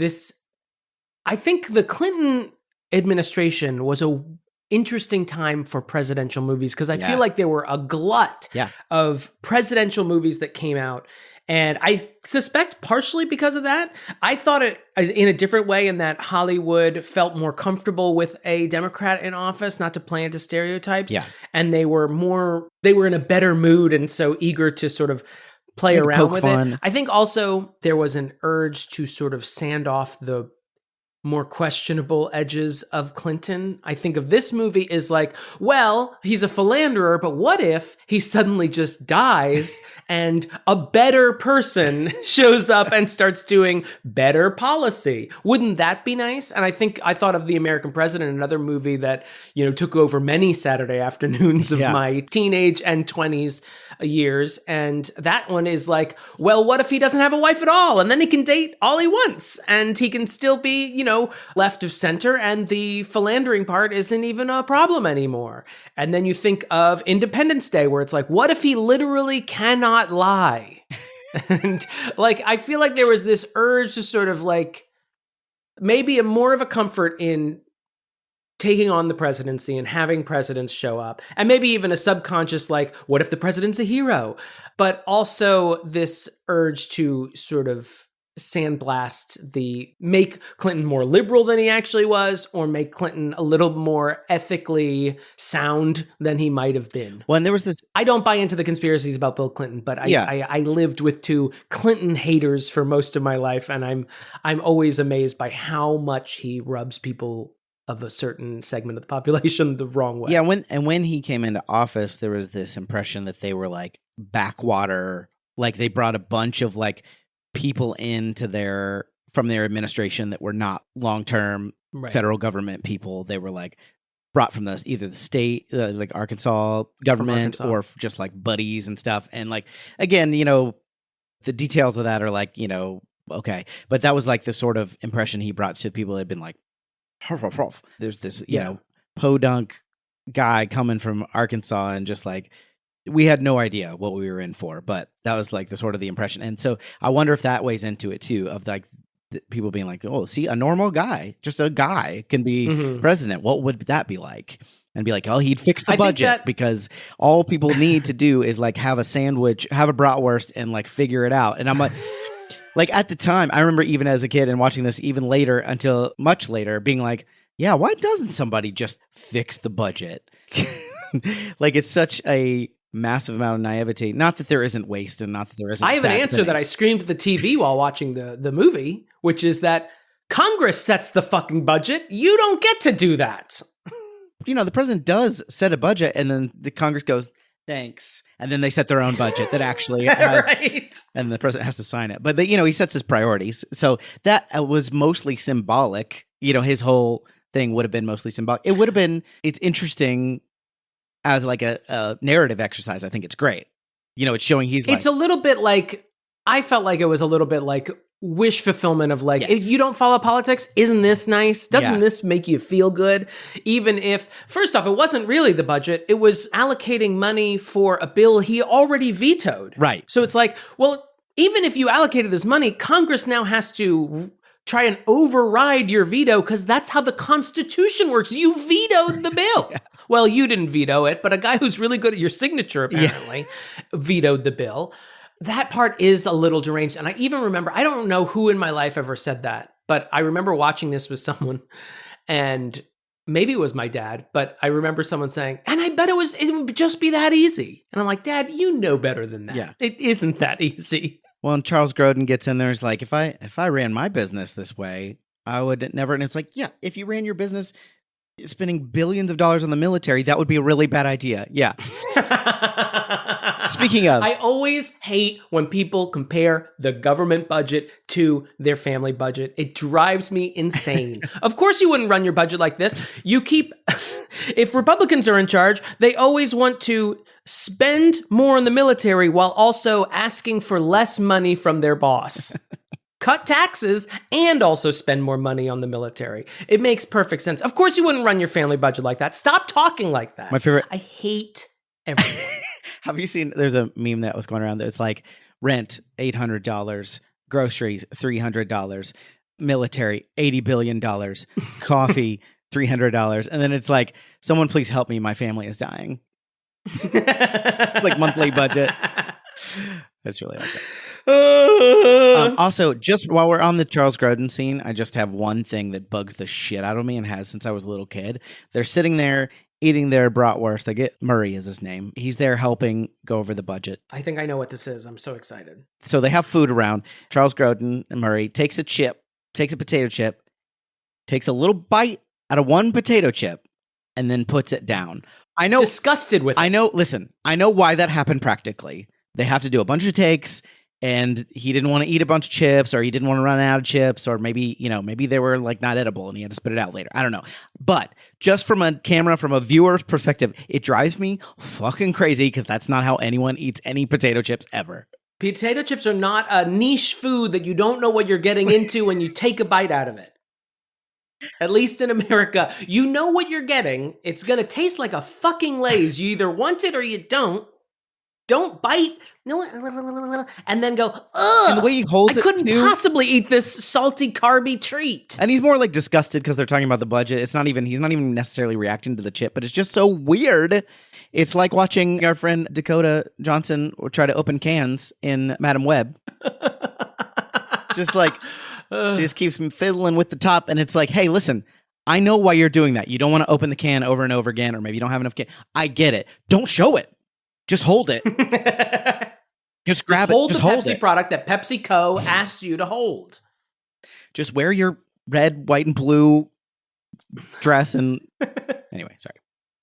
I think the Clinton administration was a interesting time for presidential movies because I feel like there were a glut of presidential movies that came out. And I suspect partially because of that, I thought it in a different way in that Hollywood felt more comfortable with a Democrat in office, not to play into stereotypes. Yeah. And they were in a better mood and so eager to sort of play around with it. I think also there was an urge to sort of sand off the more questionable edges of Clinton. I think of this movie as like, well, he's a philanderer, but what if he suddenly just dies and a better person shows up and starts doing better policy? Wouldn't that be nice? And I thought of The American President, another movie that, took over many Saturday afternoons of my teenage and 20s years. And that one is like, well, what if he doesn't have a wife at all? And then he can date all he wants and he can still be, left of center, and the philandering part isn't even a problem anymore. And then you think of Independence Day, where it's like, what if he literally cannot lie? And like, I feel like there was this urge to sort of like maybe more of a comfort in taking on the presidency and having presidents show up, and maybe even a subconscious like, what if the president's a hero? But also this urge to sort of sandblast make Clinton more liberal than he actually was, or make Clinton a little more ethically sound than he might have been.
Well, and there was this.
I don't buy into the conspiracies about Bill Clinton, but I lived with two Clinton haters for most of my life, and I'm always amazed by how much he rubs people of a certain segment of the population the wrong way.
Yeah, when he came into office, there was this impression that they were like backwater, like they brought a bunch of like people into from their administration that were not long-term federal government people. They were like brought from either the state, like Arkansas government, or just like buddies and stuff. And like, again, the details of that are like, okay. But that was like the sort of impression he brought to people that had been like, there's this, podunk guy coming from Arkansas, and just like, we had no idea what we were in for, but that was like the sort of the impression. And so I wonder if that weighs into it too, of like people being like, oh, see, a normal guy, just a guy can be president. What would that be like? And be like, oh, he'd fix the budget because all people need to do is like have a sandwich, have a bratwurst, and like figure it out. And I'm like, like at the time, I remember even as a kid and watching this even later, until much later, being like, yeah, why doesn't somebody just fix the budget? Like, it's such a massive amount of naivety. Not that there isn't waste, and not that there isn't.
I have an answer that I screamed at the TV while watching the movie, which is that Congress sets the fucking budget. You don't get to do that.
The president does set a budget, and then the Congress goes, thanks. And then they set their own budget that actually has, right. And the president has to sign it. But he sets his priorities. So that was mostly symbolic. His whole thing would have been mostly symbolic. It would have been, it's interesting as like a narrative exercise. I think it's great. It's showing it's
a little bit like, I felt like it was a little bit like wish fulfillment of like,
yes.
You don't follow politics. Isn't this nice? Doesn't this make you feel good? Even if, first off, it wasn't really the budget. It was allocating money for a bill he already vetoed.
Right.
So it's like, well, even if you allocated this money, Congress now has to try and override your veto because that's how the Constitution works. You vetoed the bill. Yeah. Well, you didn't veto it, but a guy who's really good at your signature apparently vetoed the bill. That part is a little deranged. And I even remember, I don't know who in my life ever said that, but I remember watching this with someone, and maybe it was my dad, but I remember someone saying, and I bet it would just be that easy. And I'm like, Dad, you know better than that. Yeah. It isn't that easy.
Well, and Charles Grodin gets in there. He's like, if I ran my business this way, I would never. And it's like, yeah, if you ran your business spending billions of dollars on the military, that would be a really bad idea. Yeah. Speaking of,
I always hate when people compare the government budget to their family budget. It drives me insane. Of course you wouldn't run your budget like this. If Republicans are in charge, they always want to spend more on the military while also asking for less money from their boss. Cut taxes and also spend more money on the military. It makes perfect sense. Of course you wouldn't run your family budget like that. Stop talking like that.
My favorite.
I hate everything.
Have you seen, there's a meme that was going around that it's like rent, $800, groceries, $300, military, $80 billion, coffee, $300. And then it's like, someone please help me. My family is dying. Like monthly budget. That's really like that. Also, just while we're on the Charles Grodin scene, I just have one thing that bugs the shit out of me and has since I was a little kid. They're sitting there eating their bratwurst. They get Murray is his name. He's there helping go over the budget.
I think I know what this is. I'm so excited.
So they have food around. Charles Grodin and Murray takes a potato chip, takes a little bite out of one potato chip, and then puts it down. I know.
Disgusted with it.
I know. Listen, I know why that happened practically. They have to do a bunch of takes, and he didn't want to eat a bunch of chips, or he didn't want to run out of chips, or maybe they were like not edible and he had to spit it out later. I don't know. But just from a viewer's perspective, it drives me fucking crazy because that's not how anyone eats any potato chips ever.
Potato chips are not a niche food that you don't know what you're getting into when you take a bite out of it. At least in America, you know what you're getting. It's going to taste like a fucking Lay's. You either want it or you don't. don't bite. No, and then go, ugh.
And the way he holds
I
it,
couldn't
too.
possibly eat this salty, carby treat.
And he's more like disgusted because they're talking about the budget. He's not even necessarily reacting to the chip, but it's just so weird. It's like watching our friend Dakota Johnson try to open cans in Madam Web. Just like, she just keeps fiddling with the top. And it's like, hey, listen, I know why you're doing that. You don't want to open the can over and over again, or maybe you don't have enough can. I get it. Don't show it. Just hold it. Just grab it. Just hold
the Pepsi product that PepsiCo asked you to hold.
Just wear your red, white, and blue dress. And anyway, sorry.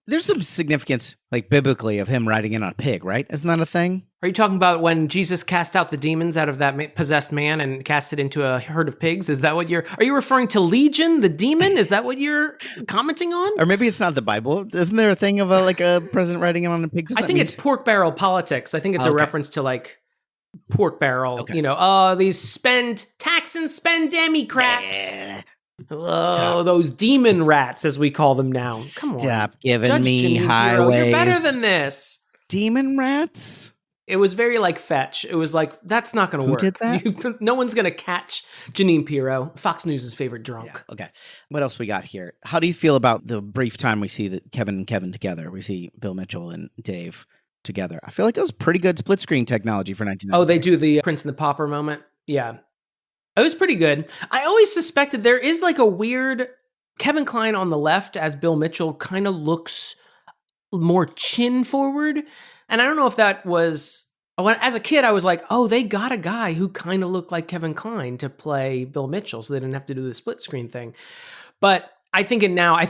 There's some significance, like biblically, of him riding in on a pig, right? Isn't that a thing?
Are you talking about when Jesus cast out the demons out of that possessed man and cast it into a herd of pigs? Is that what are you referring to Legion, the demon? Is that what you're commenting on?
Or maybe it's not the Bible. Isn't there a thing of a president riding in on a pig?
I think it's pork barrel politics. I think it's a reference to like pork barrel, these tax and spend Democrats.
Yeah.
Oh, those demon rats, as we call them now. Come on.
Stop giving
Judge
me
Janine
highways.
Pirro, you're better than this.
Demon rats?
It was very like fetch. It was like, that's not going to work.
Who did that?
No one's going to catch Janine Pirro, Fox News' favorite drunk.
Yeah, okay. What else we got here? How do you feel about the brief time we see that Kevin and Kevin together? We see Bill Mitchell and Dave together. I feel like it was pretty good split screen technology for 1990.
Oh, they do the Prince and the Pauper moment? Yeah. It was pretty good. I always suspected there is like a weird Kevin Kline on the left as Bill Mitchell kind of looks more chin forward. And I don't know if that was, as a kid, I was like, oh, they got a guy who kind of looked like Kevin Kline to play Bill Mitchell, so they didn't have to do the split screen thing. But I think I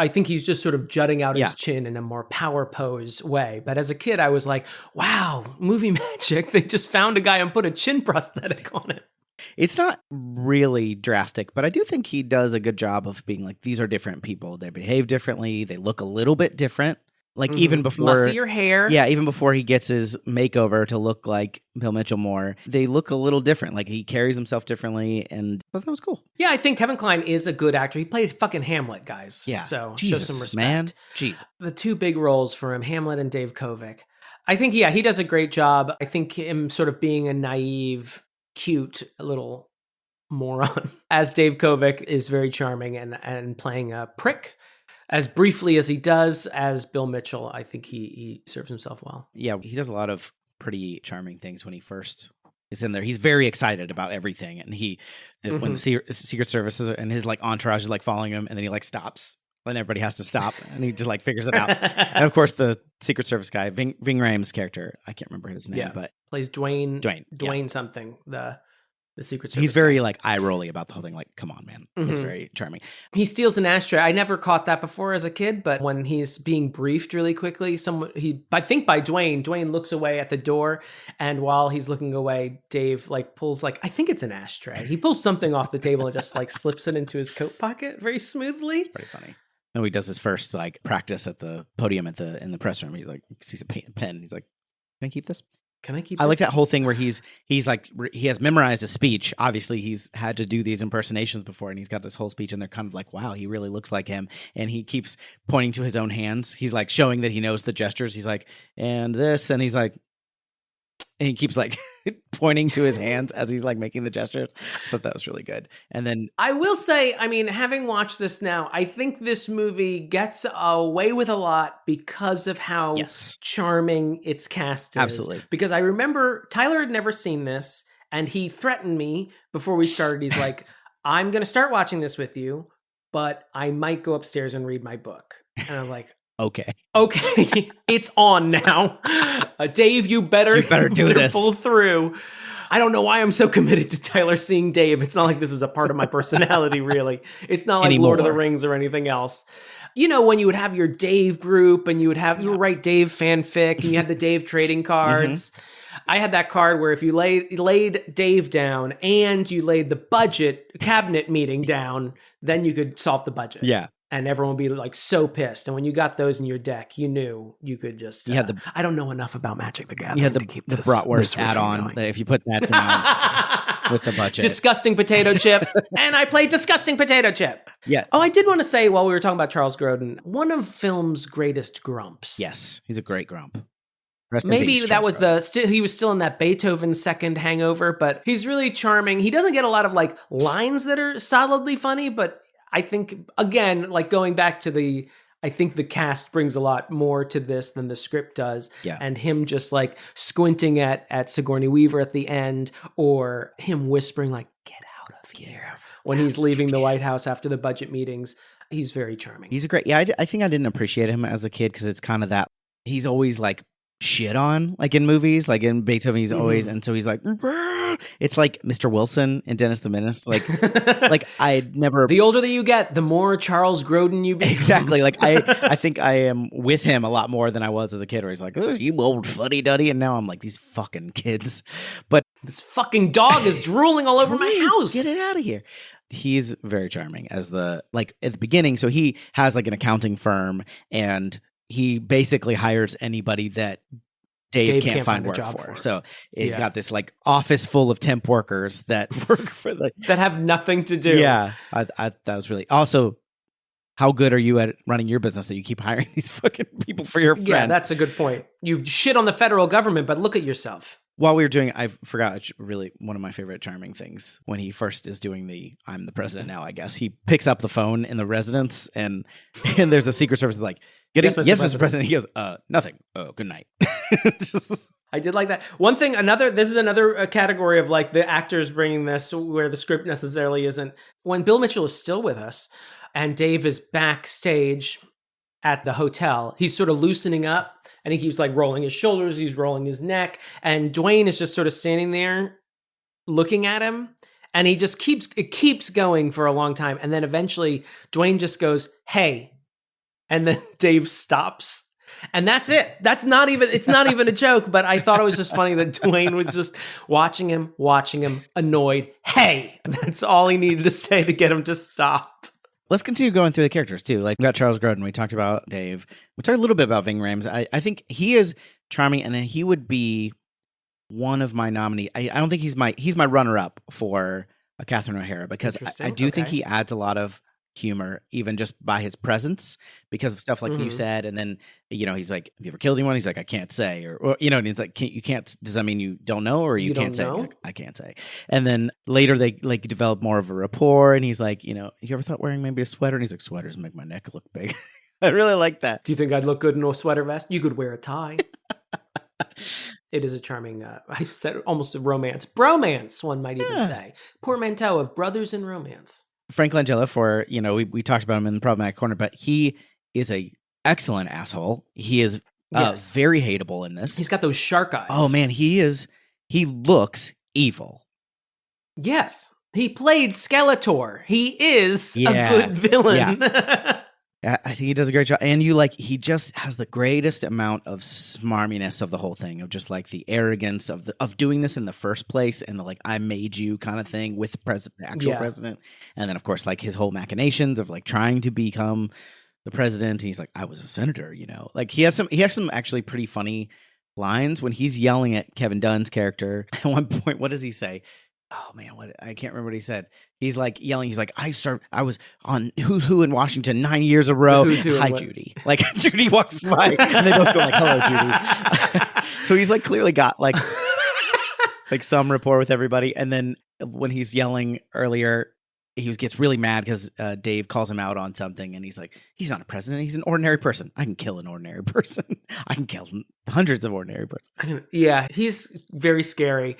think he's just sort of jutting out his chin in a more power pose way. But as a kid, I was like, wow, movie magic. They just found a guy and put a chin prosthetic on it.
It's not really drastic, but I do think he does a good job of being like, these are different people. They behave differently. They look a little bit different. Like even before
mussier hair.
Yeah, even before he gets his makeover to look like Bill Mitchell more, they look a little different. Like he carries himself differently, and I thought that was cool.
Yeah, I think Kevin Kline is a good actor. He played fucking Hamlet, guys.
Yeah.
So
Jesus,
show some respect.
Man. Jesus.
The two big roles for him, Hamlet and Dave Kovic. I think, he does a great job. I think him sort of being a naive, cute little moron as Dave Kovic is very charming and playing a prick. As briefly as he does as Bill Mitchell, I think he serves himself well.
Yeah, he does a lot of pretty charming things when he first is in there. He's very excited about everything. And when the Secret Services and his like entourage is like following him, and then he like stops and everybody has to stop, and he just like figures it out. And of course the Secret Service guy, Ving Rhames' character, I can't remember his name, but
plays Dwayne something, the Secret Service.
He's very like eye rolly about the whole thing. Like, come on, man. It's very charming.
He steals an ashtray. I never caught that before as a kid, but when he's being briefed really quickly, I think by Dwayne looks away at the door, and while he's looking away, Dave like pulls I think it's an ashtray. He pulls something off the table and just like slips it into his coat pocket very smoothly. It's
pretty funny. And he does his first like practice at the podium in the press room. He like sees a pen. He's like, "Can I keep this?
Can I keep
I
this?"
like that whole thing where he's like, he has memorized a speech. Obviously, he's had to do these impersonations before, and he's got this whole speech, and they're kind of like, wow, he really looks like him. And he keeps pointing to his own hands. He's like showing that he knows the gestures. He's like, and this, and he's like, and he keeps like pointing to his hands as he's like making the gestures. I thought that was really good. And then
I will say, I mean, having watched this now, I think this movie gets away with a lot because of how charming its cast is.
Absolutely.
Because I remember Tyler had never seen this, and he threatened me before we started. He's like, I'm going to start watching this with you, but I might go upstairs and read my book. And I'm like, okay, it's on now. Dave, you better
do this.
Pull through. I don't know why I'm so committed to Tyler seeing Dave. It's not like this is a part of my personality, really. It's not like Lord of the Rings or anything else. You know, when you would have your Dave group and you would write Dave fanfic and you had the Dave trading cards. I had that card where if you laid Dave down and you laid the budget cabinet meeting down, then you could solve the budget. Yeah. And everyone would be like so pissed. And when you got those in your deck, you knew you could just. I don't know enough about Magic the Gathering.
You had the bratwurst add-on. If you put that down with the budget,
disgusting potato chip, and I played disgusting potato chip.
Yeah.
Oh, I did want to say while we were talking about Charles Grodin, one of film's greatest grumps.
Yes, he's a great grump. Rest in
Maybe
peace,
that was
Charles
he was still in that Beethoven second hangover, but he's really charming. He doesn't get a lot of like lines that are solidly funny, but I think, again, like going back to I think the cast brings a lot more to this than the script does.
Yeah.
And him just like squinting at Sigourney Weaver at the end, or him whispering like, get out of here when he's leaving the White House after the budget meetings. He's very charming.
He's a great, I think I didn't appreciate him as a kid because it's kind of that, he's always like shit on, like in movies, like in Beethoven, he's always, and so he's like, it's like Mr. Wilson in Dennis the Menace. Like I never.
The older that you get, the more Charles Grodin you become.
Exactly. Like I think I am with him a lot more than I was as a kid, where he's like, oh, you old fuddy duddy. And now I'm like, these fucking kids. But
this fucking dog is drooling all over my house.
Get it out of here. He's very charming as like at the beginning. So he has like an accounting firm, and he basically hires anybody that Dave can't find work for. So he's got this like office full of temp workers that work for
that have nothing to do.
Yeah. That was really also, how good are you at running your business that you keep hiring these fucking people for your friend?
Yeah, that's a good point. You shit on the federal government, but look at yourself.
While we were doing, I forgot really one of my favorite charming things when he first is doing I'm the president now, I guess. He picks up the phone in the residence and there's a Secret Service like, yes, Mr. President. He goes, nothing. Oh, good night.
I did like that. One thing, this is another category of like the actors bringing this where the script necessarily isn't. When Bill Mitchell is still with us and Dave is backstage at the hotel, he's sort of loosening up. And he keeps like rolling his shoulders, he's rolling his neck. And Dwayne is just sort of standing there looking at him. And he just keeps going for a long time. And then eventually Dwayne just goes, hey. And then Dave stops. And that's it. It's not even a joke, but I thought it was just funny that Dwayne was just watching him, annoyed. Hey, that's all he needed to say to get him to stop.
Let's continue going through the characters too. Like we got Charles Grodin, we talked about Dave. We talked a little bit about Ving Rhames. I think he is charming, and he would be one of my nominees. I don't think he's my runner-up for Catherine O'Hara, because I do think he adds a lot of humor, even just by his presence, because of stuff like you said. And then, he's like, have you ever killed anyone? He's like, I can't say, or and he's like, you can't, does that mean you don't know, or you can't say? Like, I can't say. And then later they like develop more of a rapport, and he's like, you ever thought wearing maybe a sweater? And he's like, sweaters make my neck look big. I really like that.
Do you think I'd look good in a sweater vest? You could wear a tie. It is a charming, I said almost a bromance, one might even say. Portmanteau of brothers in romance.
Frank Langella, for, we talked about him in the Problematic Corner, but he is a excellent asshole. He is very hateable in this.
He's got those shark eyes.
Oh man, he looks evil.
Yes. He played Skeletor. He is a good villain.
Yeah. I think he does a great job. And he just has the greatest amount of smarminess of the whole thing, of just like the arrogance of doing this in the first place, and the like, I made you kind of thing with the actual president. And then of course, like his whole machinations of like trying to become the president. And he's like, I was a senator, like he has some actually pretty funny lines when he's yelling at Kevin Dunn's character. At one point, what does he say? Oh man, I can't remember what he said. He's like yelling. He's like, I was on Who's Who in Washington 9 years in a row. Hi, Judy. Like Judy walks by and they both go like, hello, Judy. So he's like clearly got like some rapport with everybody. And then when he's yelling earlier, he gets really mad because Dave calls him out on something, and he's like, he's not a president. He's an ordinary person. I can kill an ordinary person. I can kill hundreds of ordinary persons.
Yeah, he's very scary.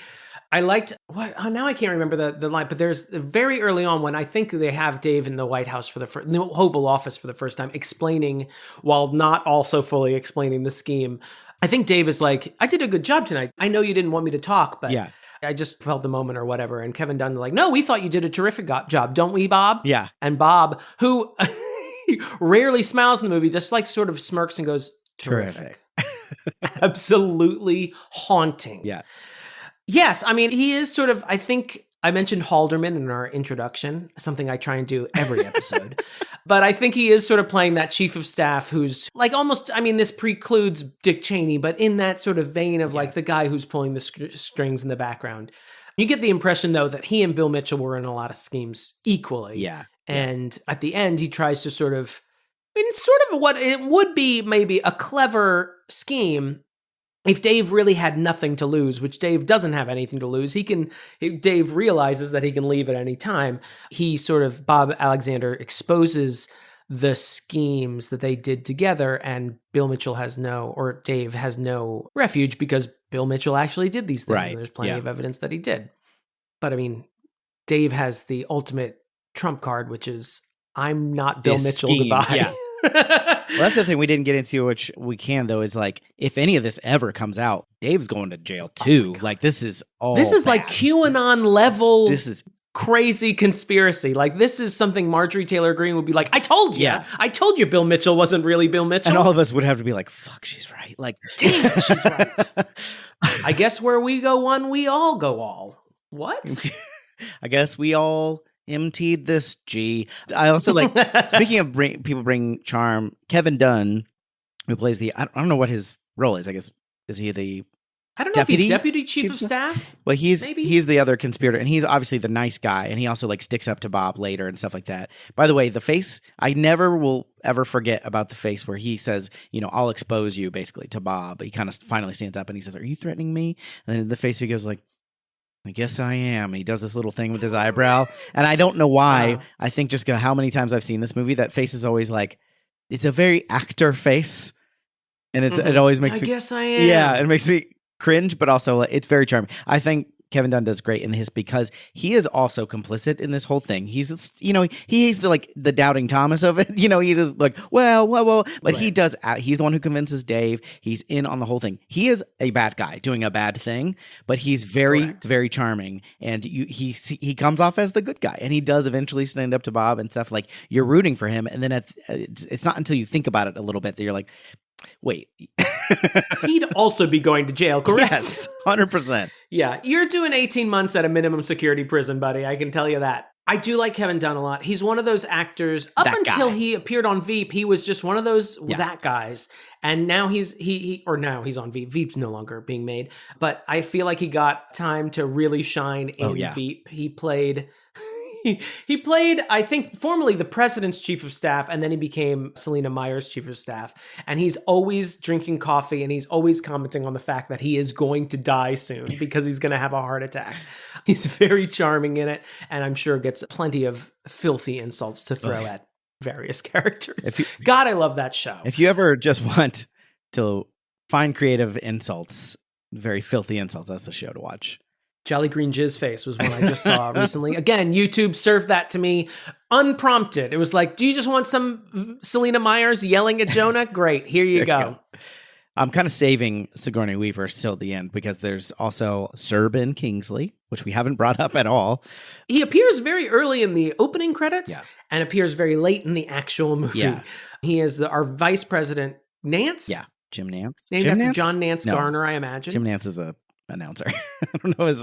I liked now I can't remember the line, but there's very early on when I think they have Dave in the White House in the Oval Office for the first time, explaining, while not also fully explaining the scheme. I think Dave is like, I did a good job tonight. I know you didn't want me to talk, but I just felt the moment or whatever. And Kevin Dunn like, no, we thought you did a terrific job, don't we, Bob?
Yeah.
And Bob, who rarely smiles in the movie, just like sort of smirks and goes, terrific. Absolutely haunting.
Yeah.
Yes, I mean, he is sort of, I think I mentioned Halderman in our introduction, something I try and do every episode. But I think he is sort of playing that chief of staff who's like almost, I mean, this precludes Dick Cheney, but in that sort of vein of like the guy who's pulling the strings in the background. You get the impression, though, that he and Bill Mitchell were in a lot of schemes equally.
Yeah.
And at the end, he tries to sort of, I mean, it's sort of what it would be maybe a clever scheme, if Dave really had nothing to lose, which Dave doesn't have anything to lose, Dave realizes that he can leave at any time. Bob Alexander exposes the schemes that they did together, and Dave has no refuge because Bill Mitchell actually did these things.
Right.
And there's plenty of evidence that he did. But I mean, Dave has the ultimate trump card, which is, I'm not Bill Mitchell, goodbye.
Yeah. Well, that's the thing we didn't get into, which we can, though, is like, if any of this ever comes out, Dave's going to jail too. Like, this is bad.
Like QAnon level.
This is
crazy conspiracy. Like, this is something Marjorie Taylor Greene would be like, I told you.
Yeah.
I told you Bill Mitchell wasn't really Bill Mitchell.
And all of us would have to be like, fuck, she's right. Like,
damn, she's right. I guess where we go one, we all go all. What?
I guess we all emptied this G. I also like, speaking of people bring charm, Kevin Dunn, who plays I don't know what his role is. I guess, is he the
I don't know if he's deputy chief of staff.
Well, he's the other conspirator, and he's obviously the nice guy, and he also like sticks up to Bob later and stuff like that. By the way, the face, I never will ever forget about the face where he says, I'll expose you, basically, to Bob. He kind of finally stands up and he says, are you threatening me? And then the face, he goes like, I guess I am. And he does this little thing with his eyebrow. And I don't know why.
Wow.
I think just how many times I've seen this movie, that face is always like, it's a very actor face. And it always makes me.
I guess I am.
Yeah, it makes me cringe, but also it's very charming. I think Kevin Dunn does great in this because he is also complicit in this whole thing. He's, he's the doubting Thomas of it. He's just like, well, but right. He does. He's the one who convinces Dave. He's in on the whole thing. He is a bad guy doing a bad thing, but he's very, correct, very charming. And he comes off as the good guy, and he does eventually stand up to Bob and stuff. Like, you're rooting for him, and then it's not until you think about it a little bit that you're like, wait.
He'd also be going to jail, correct?
Yes, 100%.
Yeah, you're doing 18 months at a minimum security prison, buddy. I can tell you that. I do like Kevin Dunn a lot. He's one of those actors. Up until he appeared on Veep, he was just one of those that guys. And now he's on Veep. Veep's no longer being made. But I feel like he got time to really shine in Veep. He played. He played, I think, formerly the president's chief of staff, and then he became Selena Meyer's chief of staff. And he's always drinking coffee, and he's always commenting on the fact that he is going to die soon because he's going to have a heart attack. He's very charming in it, and I'm sure gets plenty of filthy insults to throw at various characters. God, I love that show.
If you ever just want to find creative insults, very filthy insults, that's the show to watch.
Jolly Green Jizz Face was one I just saw recently. Again, YouTube served that to me unprompted. It was like, do you just want some Selena Myers yelling at Jonah? Great, here you go.
I'm kind of saving Sigourney Weaver still at the end because there's also Sir Ben Kingsley, which we haven't brought up at all.
He appears very early in the opening credits and appears very late in the actual movie. Yeah. He is our vice president, Nance.
Yeah, Jim Nance.
Named after John Nance Garner, I imagine.
Jim Nance is a announcer. I don't know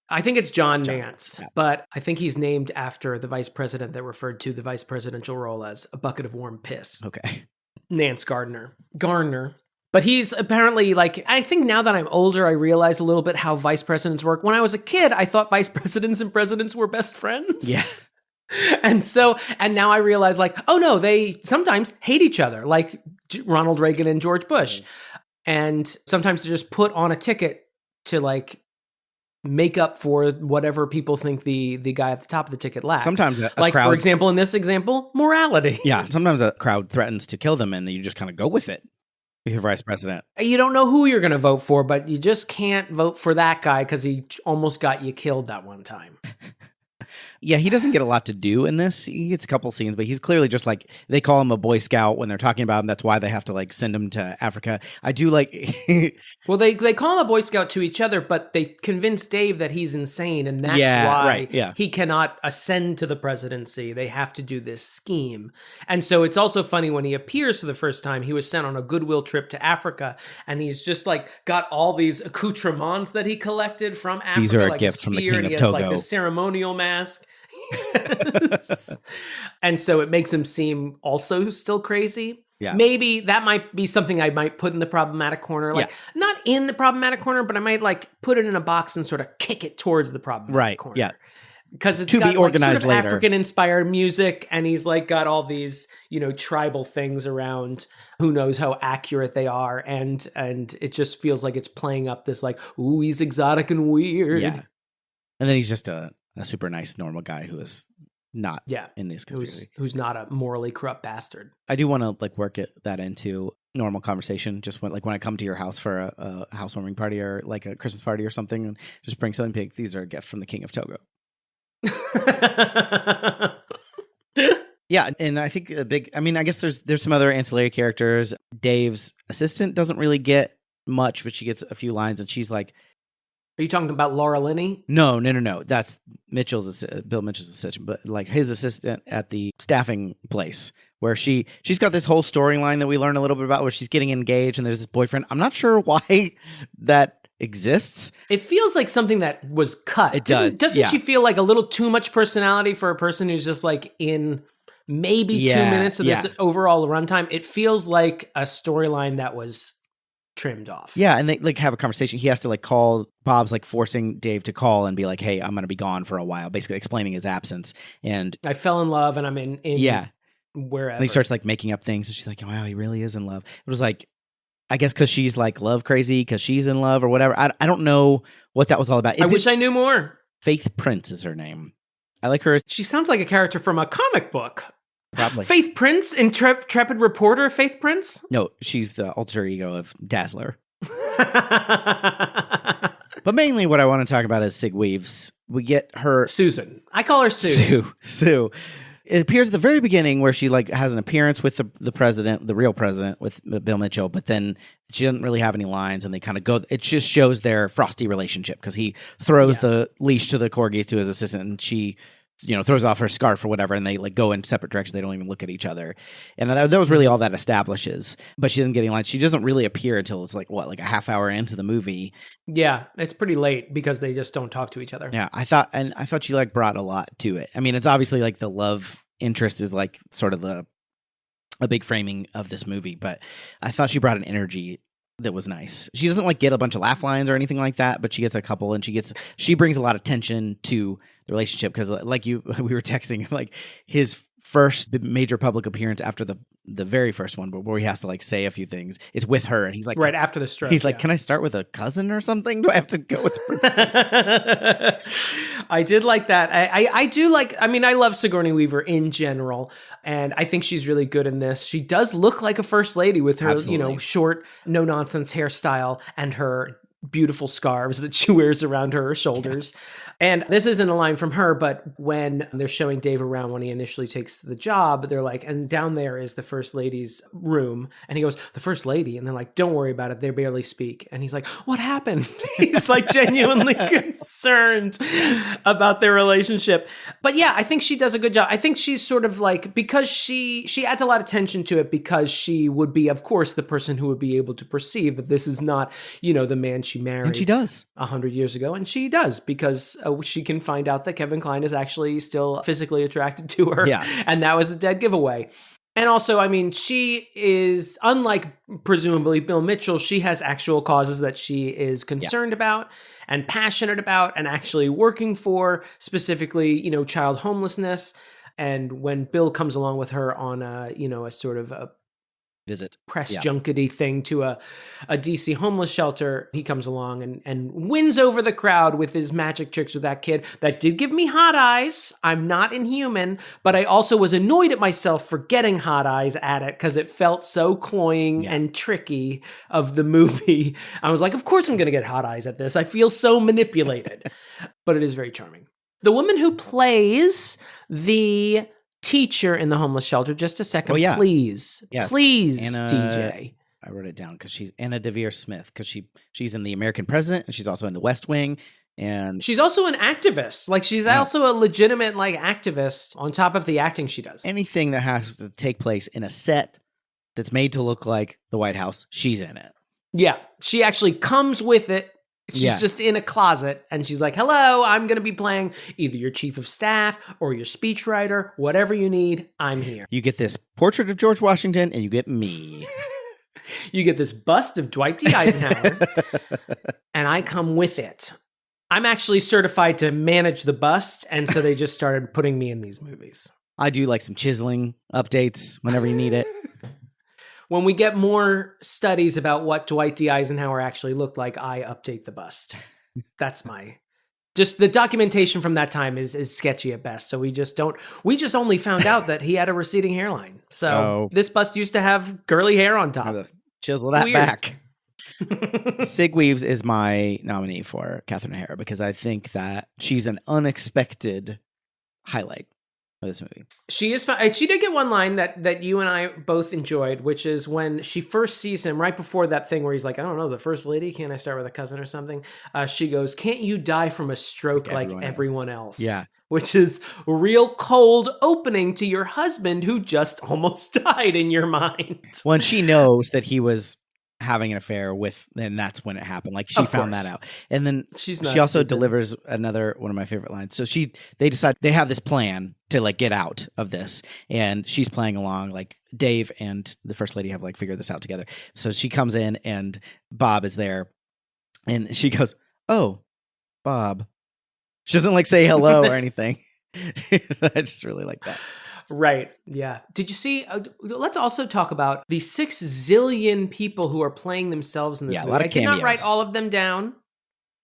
I think it's John Nance, but I think he's named after the vice president that referred to the vice presidential role as a bucket of warm piss.
Okay.
Nance Garner. But he's apparently I think now that I'm older, I realize a little bit how vice presidents work. When I was a kid, I thought vice presidents and presidents were best friends.
Yeah.
And now I realize oh no, they sometimes hate each other, like Ronald Reagan and George Bush. And sometimes to just put on a ticket to make up for whatever people think the guy at the top of the ticket lacks.
Sometimes a
crowd, for example, in this example, morality.
Yeah, sometimes a crowd threatens to kill them and then you just kind of go with it. If you're vice president.
You don't know who you're going to vote for, but you just can't vote for that guy because he almost got you killed that one time.
Yeah, he doesn't get a lot to do in this. He gets a couple scenes, but he's clearly just they call him a Boy Scout when they're talking about him. That's why they have to send him to Africa. I do
well, they call him a Boy Scout to each other, but they convince Dave that he's insane, and that's why he cannot ascend to the presidency. They have to do this scheme. And so it's also funny when he appears for the first time, he was sent on a goodwill trip to Africa, and he's just got all these accoutrements that he collected from Africa.
These are gifts from the king of Togo.
He has this ceremonial mask. And so it makes him seem also still crazy. Yeah. Maybe that might be something I might put in the problematic corner. Not in the problematic corner, but I might put it in a box and sort of kick it towards the problematic corner.
Yeah.
because it's
To
got
be organized
like sort of
later.
African-inspired music, and he's like got all these, tribal things around. Who knows how accurate they are, and it just feels like it's playing up this like, ooh, he's exotic and weird.
Yeah. And then he's just a super nice, normal guy who is not in this community.
Who's not a morally corrupt bastard.
I do want to like work that into normal conversation. Just when I come to your house for a housewarming party or like a Christmas party or something, and just bring something big. These are a gift from the King of Togo. Yeah, and I think I guess there's some other ancillary characters. Dave's assistant doesn't really get much, but she gets a few lines, and she's like,
are you talking about Laura Linney?
No. That's Bill Mitchell's assistant, but like his assistant at the staffing place where she's got this whole storyline that we learn a little bit about where she's getting engaged and there's this boyfriend. I'm not sure why that exists.
It feels like something that was cut.
It does.
Doesn't she feel like a little too much personality for a person who's just like in maybe 2 minutes of this overall runtime? It feels like a storyline that was trimmed off.
Yeah, and they like have a conversation. He has to like call. Bob's like forcing Dave to call and be like, "Hey, I'm going to be gone for a while," basically explaining his absence. And
I fell in love, and I'm in wherever.
And he starts like making up things, and she's like, "Wow, he really is in love." It was like, I guess because she's like love crazy because she's in love or whatever. I don't know what that was all about.
I wish I knew more.
Faith Prince is her name. I like her.
She sounds like a character from a comic book.
Probably.
Faith Prince, intrepid reporter, Faith Prince?
No, she's the alter ego of Dazzler. But mainly what I want to talk about is Sig Weaves. We get her...
Susan. I call her
Sue. It appears at the very beginning where she like has an appearance with the president, the real president, with Bill Mitchell, but then she doesn't really have any lines, and they kind of go... It just shows their frosty relationship because he throws the leash to the corgis to his assistant, and she... throws off her scarf or whatever, and they like go in separate directions. They don't even look at each other. And that was really all that establishes. But she doesn't get any lines. She doesn't really appear until it's like a half hour into the movie.
Yeah, it's pretty late because they just don't talk to each other.
Yeah, I thought she like brought a lot to it. I mean, it's obviously like the love interest is like sort of a big framing of this movie, but I thought she brought an energy that was nice. She doesn't like get a bunch of laugh lines or anything like that, but she gets a couple, and she brings a lot of tension to the relationship because like we were texting like his first major public appearance after the very first one, but where he has to like say a few things. It's with her, and he's like
right after the stroke.
He's like, "Can I start with a cousin or something? Do I have to go with?"
I did like that. I do like. I mean, I love Sigourney Weaver in general, and I think she's really good in this. She does look like a first lady with her, short, no nonsense hairstyle and her beautiful scarves that she wears around her shoulders. Yeah. And this isn't a line from her, but when they're showing Dave around when he initially takes the job, they're like, and down there is the first lady's room. And he goes, "The first lady." And they're like, "Don't worry about it. They barely speak." And he's like, "What happened?" He's like genuinely concerned about their relationship. But yeah, I think she does a good job. I think she's sort of like, because she adds a lot of tension to it because she would be, of course, the person who would be able to perceive that this is not, the man she married.
And she does
100 years ago. And she does, because she can find out that Kevin Kline is actually still physically attracted to her.
Yeah.
And that was the dead giveaway. And also, I mean, she is, unlike presumably Bill Mitchell, she has actual causes that she is concerned about and passionate about and actually working for, specifically, child homelessness. And when Bill comes along with her on a sort of a
visit
press junkety thing to a DC homeless shelter, he comes along and wins over the crowd with his magic tricks with that kid. That did give me hot eyes. I'm not Inhuman, but I also was annoyed at myself for getting hot eyes at it because it felt so cloying and tricky of the movie. I was like, of course I'm going to get hot eyes at this. I feel so manipulated, but it is very charming. The woman who plays the teacher in the homeless shelter, just a second, please. Yes. Please, Anna, TJ.
I wrote it down because she's Anna Deavere Smith, because she's in The American President, and she's also in The West Wing, and
she's also an activist. Like, she's also a legitimate activist on top of the acting she does.
Anything that has to take place in a set that's made to look like the White House, she's in it.
Yeah, she actually comes with it. She's just in a closet, and she's like, "Hello, I'm going to be playing either your chief of staff or your speechwriter, whatever you need, I'm here."
You get this portrait of George Washington, and you get me.
You get this bust of Dwight D. Eisenhower, and I come with it. I'm actually certified to manage the bust, and so they just started putting me in these movies.
I do like some chiseling updates whenever you need it.
When we get more studies about what Dwight D. Eisenhower actually looked like, I update the bust. That's just the documentation from that time is sketchy at best. So we just only found out that he had a receding hairline. So this bust used to have curly hair on top.
Chisel that back. Sig Weaves is my nominee for Catherine O'Hara because I think that she's an unexpected highlight of this movie.
She is fun. She did get one line that you and I both enjoyed, which is when she first sees him right before that thing where he's like, I don't know, the first lady, can't I start with a cousin or something? She goes, can't you die from a stroke like everyone else?
Yeah.
Which is a real cold opening to your husband who just almost died in your mind.
When she knows that he was having an affair with, and that's when it happened. Like she found that out. And then she also delivers another one of my favorite lines. So they decide they have this plan to like get out of this, and she's playing along. Like Dave and the first lady have like figured this out together. So she comes in and Bob is there, and she goes, "Oh, Bob." She doesn't like say hello or anything. I just really like that.
Right. Yeah. Did you see? Let's also talk about the 6 zillion people who are playing themselves in this movie. I did not write all of them down.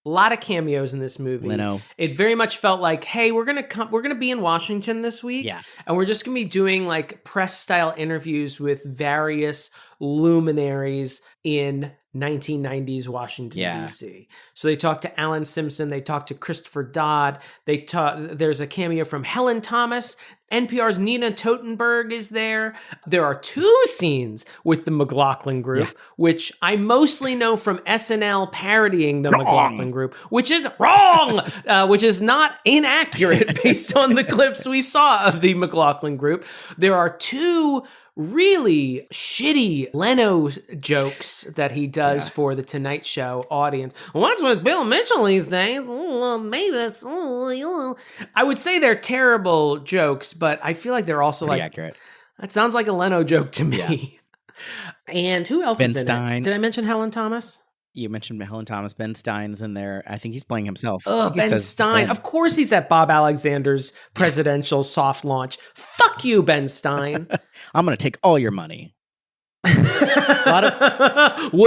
A lot of cameos in this movie.
Leno.
It very much felt like, hey, we're gonna be in Washington this week, and we're just gonna be doing like press style interviews with various luminaries in 1990s Washington, D.C. So they talked to Alan Simpson, they talked to Christopher Dodd, there's a cameo from Helen Thomas, NPR's Nina Totenberg is there. There are 2 scenes with the McLaughlin group, which I mostly know from SNL parodying the McLaughlin group, which is wrong, which is not inaccurate based on the clips we saw of the McLaughlin group. There are 2 really shitty Leno jokes that he does for the Tonight Show audience. What's with Bill Mitchell these days? Mavis. I would say they're terrible jokes, but I feel like they're also pretty accurate. That sounds like a Leno joke to me. Yeah. And who else is in it? Did I mention Helen Thomas?
You mentioned Helen Thomas. Ben Stein's in there. I think he's playing himself.
Oh, Ben Stein. Of course he's at Bob Alexander's presidential soft launch. Fuck you, Ben Stein.
I'm going to take all your money.
Would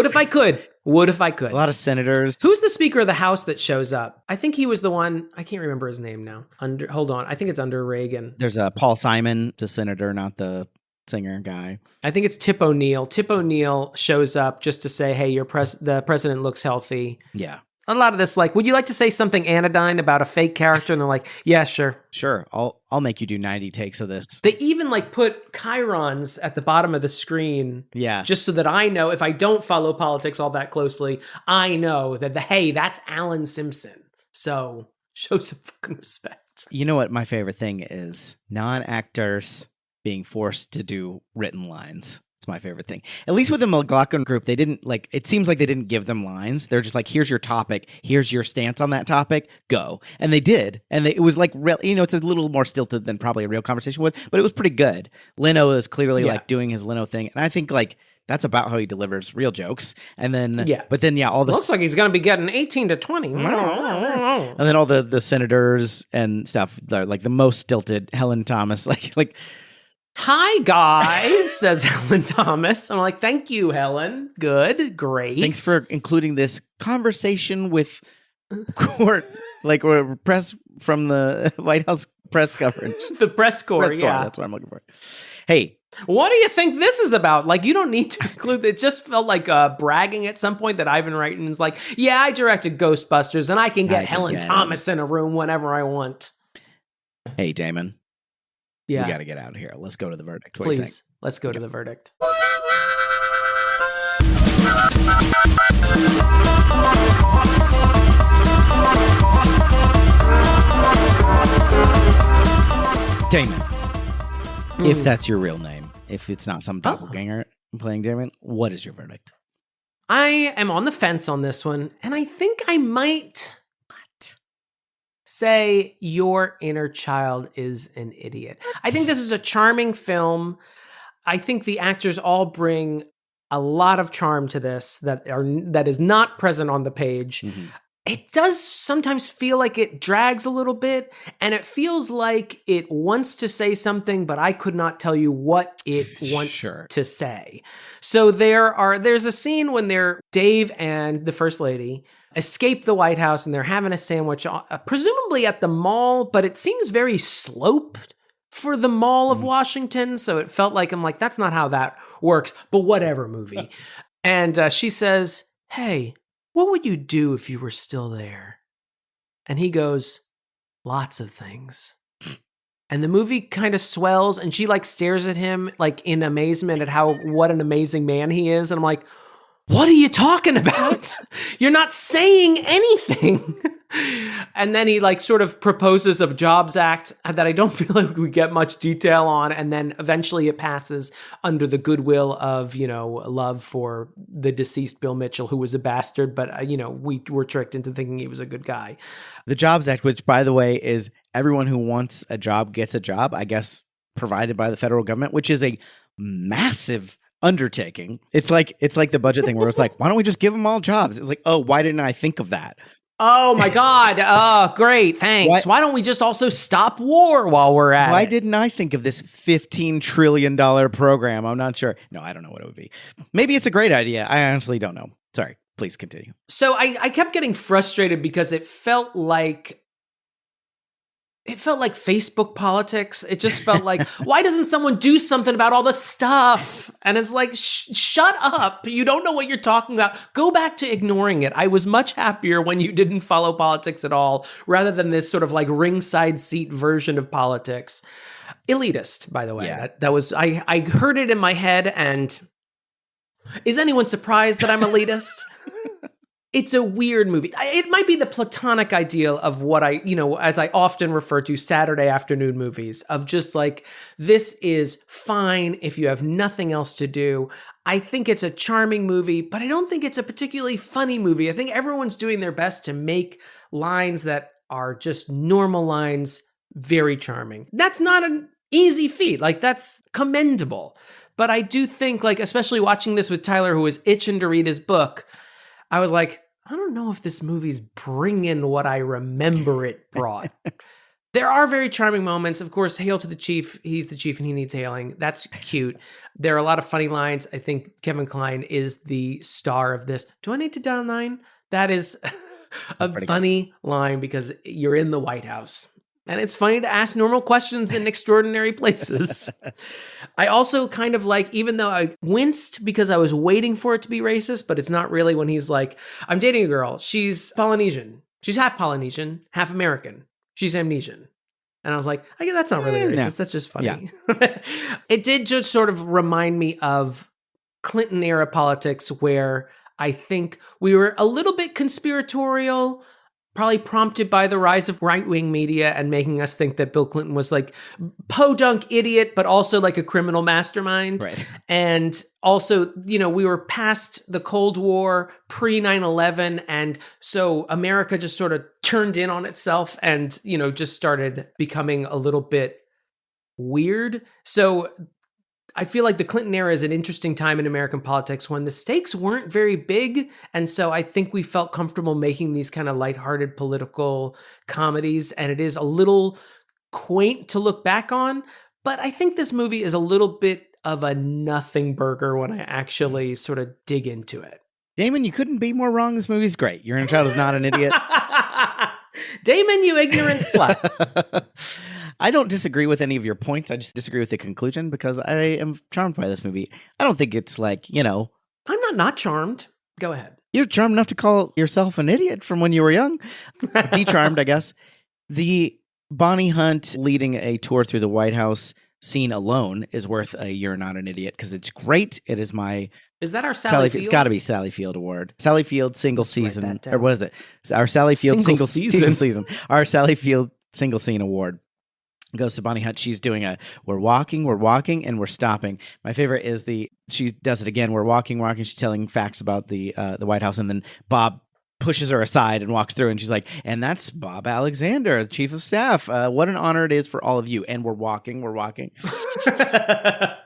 if I could. A
lot of senators.
Who's the Speaker of the House that shows up? I think he was the one. I can't remember his name now. Hold on. I think it's under Reagan.
There's a Paul Simon, the senator, not the singer guy.
I think it's Tip O'Neill. Tip O'Neill shows up just to say, hey, the president looks healthy.
Yeah.
A lot of this, like, would you like to say something anodyne about a fake character? And they're like, yeah, sure.
Sure. I'll make you do 90 takes of this.
They even like put chyrons at the bottom of the screen.
Yeah.
Just so that I know, if I don't follow politics all that closely, I know that hey, that's Alan Simpson. So show some fucking respect.
You know what my favorite thing is? Non-actors being forced to do written lines. It's my favorite thing. At least with the McLaughlin group, they didn't like, it seems like they didn't give them lines. They're just like, here's your topic. Here's your stance on that topic. Go. And they did. And it was like, it's a little more stilted than probably a real conversation would, but it was pretty good. Leno is clearly like doing his Leno thing. And I think like, that's about how he delivers real jokes. And then, all the
looks like he's going to be getting 18 to 20.
And then all the senators and stuff, like the most stilted Helen Thomas, like,
hi, guys, says Helen Thomas. I'm like, thank you, Helen. Good, great.
Thanks for including this conversation with court, like or press from the White House press coverage.
The press corps, yeah.
That's what I'm looking for. Hey.
What do you think this is about? Like, you don't need to include, it just felt like bragging at some point that Ivan Reitman is like, yeah, I directed Ghostbusters and I can get Helen Thomas in a room whenever I want.
Hey, Damon.
Yeah.
We got to get out of here. Let's go to the verdict. What
Please, let's go to the verdict.
Damon. If that's your real name, if it's not some doppelganger playing Damon, what is your verdict?
I am on the fence on this one, and I think I might say your inner child is an idiot. I think this is a charming film. I think the actors all bring a lot of charm to this that is not present on the page. Mm-hmm. it does sometimes feel like it drags a little bit, and it feels like it wants to say something, but I could not tell you what it wants to say. So there's a scene when Dave and the First Lady escape the White House, and they're having a sandwich, presumably at the mall, but it seems very sloped for the Mall of Washington, so it felt like, I'm like, that's not how that works, but whatever, movie. And she says, hey, what would you do if you were still there? And he goes, lots of things. And the movie kind of swells, and she like stares at him like in amazement at what an amazing man he is. And I'm like, what are you talking about? You're not saying anything. And then he like sort of proposes a Jobs Act that I don't feel like we get much detail on. And then eventually it passes under the goodwill of, love for the deceased Bill Mitchell, who was a bastard. But, we were tricked into thinking he was a good guy.
The Jobs Act, which, by the way, is everyone who wants a job gets a job, I guess, provided by the federal government, which is a massive undertaking. It's like the budget thing where it's like, why don't we just give them all jobs? It's like, oh, why didn't I think of that?
Oh my God. Oh, great. Thanks. Why don't we just also stop war while we're at it?
Why didn't I think of this $15 trillion program? I'm not sure. No, I don't know what it would be. Maybe it's a great idea. I honestly don't know. Sorry. Please continue.
So I kept getting frustrated because it felt like Facebook politics. It just felt like, why doesn't someone do something about all the stuff? And it's like, shut up. You don't know what you're talking about. Go back to ignoring it. I was much happier when you didn't follow politics at all, rather than this sort of like ringside seat version of politics. Elitist, by the way.
Yeah.
That was, I heard it in my head, and is anyone surprised that I'm elitist? It's a weird movie. It might be the platonic ideal of what as I often refer to, Saturday afternoon movies, of just like, this is fine if you have nothing else to do. I think it's a charming movie, but I don't think it's a particularly funny movie. I think everyone's doing their best to make lines that are just normal lines very charming. That's not an easy feat. Like, that's commendable. But I do think, like, especially watching this with Tyler, who was itching to read his book, I was like, I don't know if this movie's bringing what I remember it brought. There are very charming moments. Of course, hail to the chief. He's the chief and he needs hailing. That's cute. There are a lot of funny lines. I think Kevin Kline is the star of this. Do I need to down line? That is a funny line because you're in the White House. And it's funny to ask normal questions in extraordinary places. I also kind of like, even though I winced because I was waiting for it to be racist, but it's not really, when he's like, I'm dating a girl. She's Polynesian. She's half Polynesian, half American. She's amnesian. And I was like, I guess that's not really racist. No. That's just funny. Yeah. It did just sort of remind me of Clinton era politics, where I think we were a little bit conspiratorial, probably prompted by the rise of right-wing media and making us think that Bill Clinton was like podunk idiot, but also like a criminal mastermind.
Right.
And also, we were past the Cold War, pre 9/11. And so America just sort of turned in on itself and, just started becoming a little bit weird. So I feel like the Clinton era is an interesting time in American politics when the stakes weren't very big. And so I think we felt comfortable making these kind of lighthearted political comedies. And it is a little quaint to look back on. But I think this movie is a little bit of a nothing burger when I actually sort of dig into it.
Damon, you couldn't be more wrong. This movie's great. Your inner child is not an idiot.
Damon, you ignorant slut.
I don't disagree with any of your points. I just disagree with the conclusion because I am charmed by this movie. I don't think it's like,
I'm not charmed. Go ahead.
You're charmed enough to call yourself an idiot from when you were young. De-charmed, I guess. The Bonnie Hunt leading a tour through the White House scene alone is worth a You're Not an Idiot because it's great. It is my...
Is that our Sally Field?
It's got to be Sally Field Award. Sally Field single season. Or what is it? Our Sally Field single season. Our Sally Field single scene award goes to Bonnie Hunt. She's doing we're walking, and we're stopping. My favorite is she does it again. We're walking. She's telling facts about the White House, and then Bob pushes her aside and walks through, and she's like, and that's Bob Alexander, Chief of Staff. What an honor it is for all of you. And we're walking.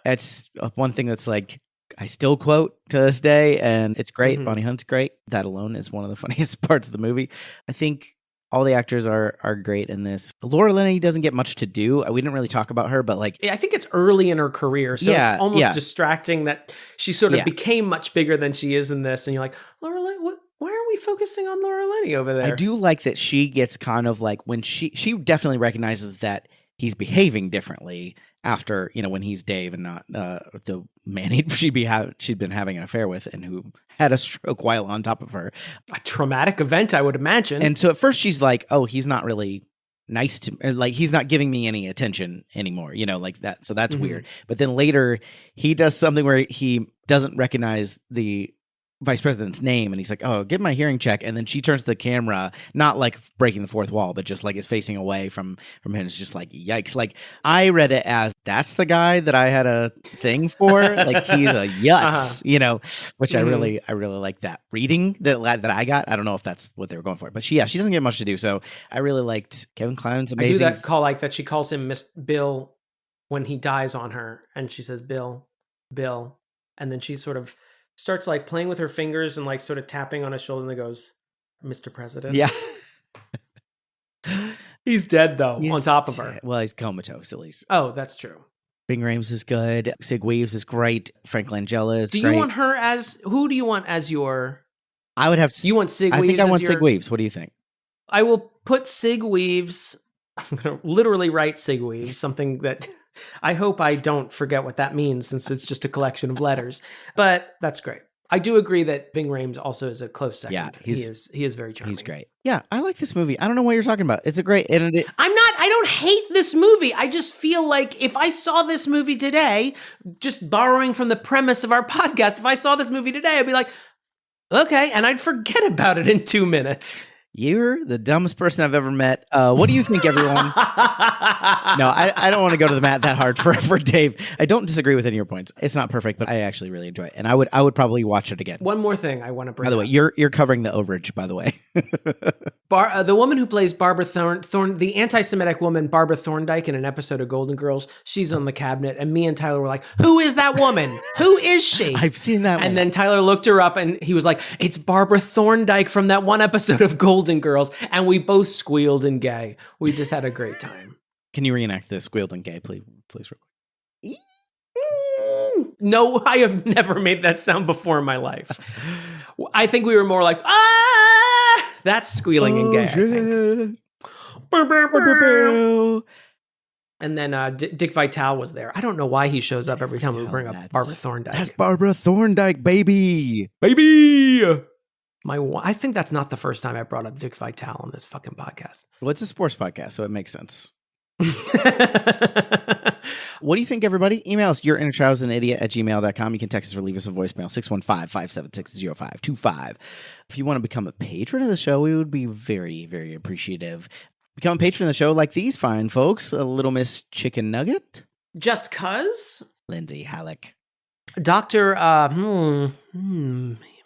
It's one thing that's like I still quote to this day, and it's great.
Mhm.
Bonnie Hunt's great. That alone is one of the funniest parts of the movie. I think all the actors are great in this. Laura Linney doesn't get much to do. We didn't really talk about her, but like,
I think it's early in her career, so
Yeah,
it's almost
yeah.
distracting that she sort of
Yeah.
became much bigger than she is in this, and you're like, Laura Linney, why are we focusing on Laura Linney over there?
I do like that she gets kind of like when she definitely recognizes that he's behaving differently after, when he's Dave and not the man she'd been having an affair with and who had a stroke while on top of her.
A traumatic event, I would imagine.
And so at first she's like, oh, he's not really nice to me. Like, he's not giving me any attention anymore, like that. So that's weird. But then later he does something where he doesn't recognize the vice president's name, and he's like, oh, give my hearing check. And then she turns to the camera, not like breaking the fourth wall, but just like is facing away from him. It's just like, yikes. Like, I read it as, that's the guy that I had a thing for. Like, he's a yutz, which I really like that reading that I got. I don't know if that's what they were going for, but she doesn't get much to do. So I really liked Kevin Kline's amazing.
I do that call, like that she calls him Miss Bill when he dies on her, and she says, Bill, and then she sort of starts like playing with her fingers and like sort of tapping on his shoulder, and then goes, Mr. President.
Yeah.
He's dead though, on top of her.
Well, he's comatose at least.
Oh, that's true.
Bing Rames is good. Sig Weaves is great. Frank Langella is
great.
who
do you want as your...
I would have...
You want Sig Weaves?
I think I want Sig Weaves. What do you think?
I will put Sig Weaves... I'm going to literally write Sig Weaves, something that... I hope I don't forget what that means, since it's just a collection of letters. But that's great. I do agree that Ving Rhames also is a close second.
Yeah,
he is very charming.
He's great. Yeah, I like this movie. I don't know what you're talking about. It's a great...
I don't hate this movie. I just feel like if I saw this movie today, just borrowing from the premise of our podcast, if I saw this movie today, I'd be like, okay, and I'd forget about it in 2 minutes.
You're the dumbest person I've ever met. What do you think, everyone? No, I don't want to go to the mat that hard for Dave. I don't disagree with any of your points. It's not perfect, but I actually really enjoy it, and I would probably watch it again.
One more thing I want to bring
up. By the way, you're covering the overage, by the way.
The woman who plays Barbara Thorn, the anti-Semitic woman Barbara Thorndike in an episode of Golden Girls, she's on the cabinet, and me and Tyler were like, "Who is that woman? Who is she?"
I've seen that.
And then Tyler looked her up, and he was like, "It's Barbara Thorndike from that one episode of Golden Girls," and we both squealed and gay. We just had a great time.
Can you reenact this squealed and gay, please, real quick?
No, I have never made that sound before in my life. I think we were more like, ah, that's squealing and gay.
Shit.
And then Dick Vitale was there. I don't know why he shows up every time we bring up Barbara Thorndike.
That's Barbara Thorndike, baby.
I think that's not the first time I brought up Dick Vitale on this fucking podcast.
Well, it's a sports podcast, so it makes sense. What do you think, everybody? Email us, yourinnerchildsandidiot@gmail.com. You can text us or leave us a voicemail, 615-576-0525. If you want to become a patron of the show, we would be very, very appreciative. Become a patron of the show like these fine folks. A Little Miss Chicken Nugget.
Just cuz?
Lindsay, Halik.
Dr.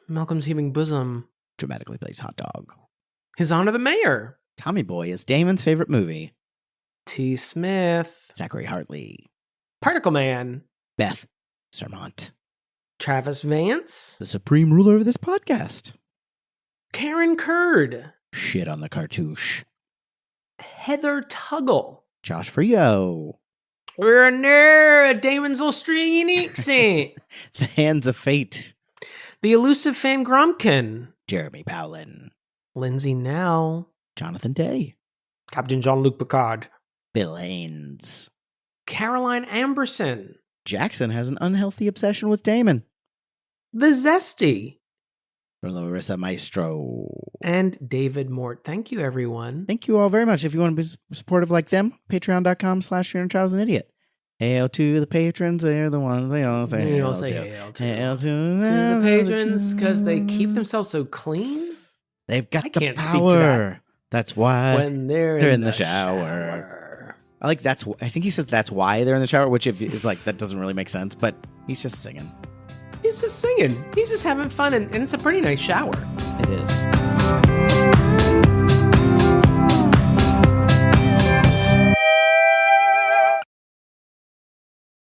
Malcolm's Heaving Bosom.
Dramatically plays hot dog.
Hizoner the Mayor.
Tommy Boy is Damon's favorite movie.
T. Smith.
Zachary Hartley.
Particle Man.
Beth. Surmont.
Travis Vance.
The supreme ruler of this podcast.
Karen Curd.
Shit on the Cartouche.
Heather Tuggle.
Josh Frigo.
We're a nerd. Damon's Australian accent.
The Hands of Fate.
The Elusive Fan Grumpkin.
Jeremy Powlen.
Lindsay Nell.
Jonathan Day.
Captain Jean-Luc Picard.
Bill Haynes.
Caroline Amberson.
Jackson has an unhealthy obsession with Damon.
The Zesty.
Larissa, Maestro.
And David Mort. Thank you, everyone.
Thank you all very much. If you want to be supportive like them, patreon.com/yourinnerchildsandidiot. Hail to the patrons, they're the ones they all say hail to.
Hail to the patrons, because they keep themselves so clean.
They've got the
can't
power.
speak to that.
That's why
when they're in the shower.
I like I think he says that's why they're in the shower, which is like, that doesn't really make sense, but he's just singing.
He's just singing. He's just having fun, and it's a pretty nice shower.
It is.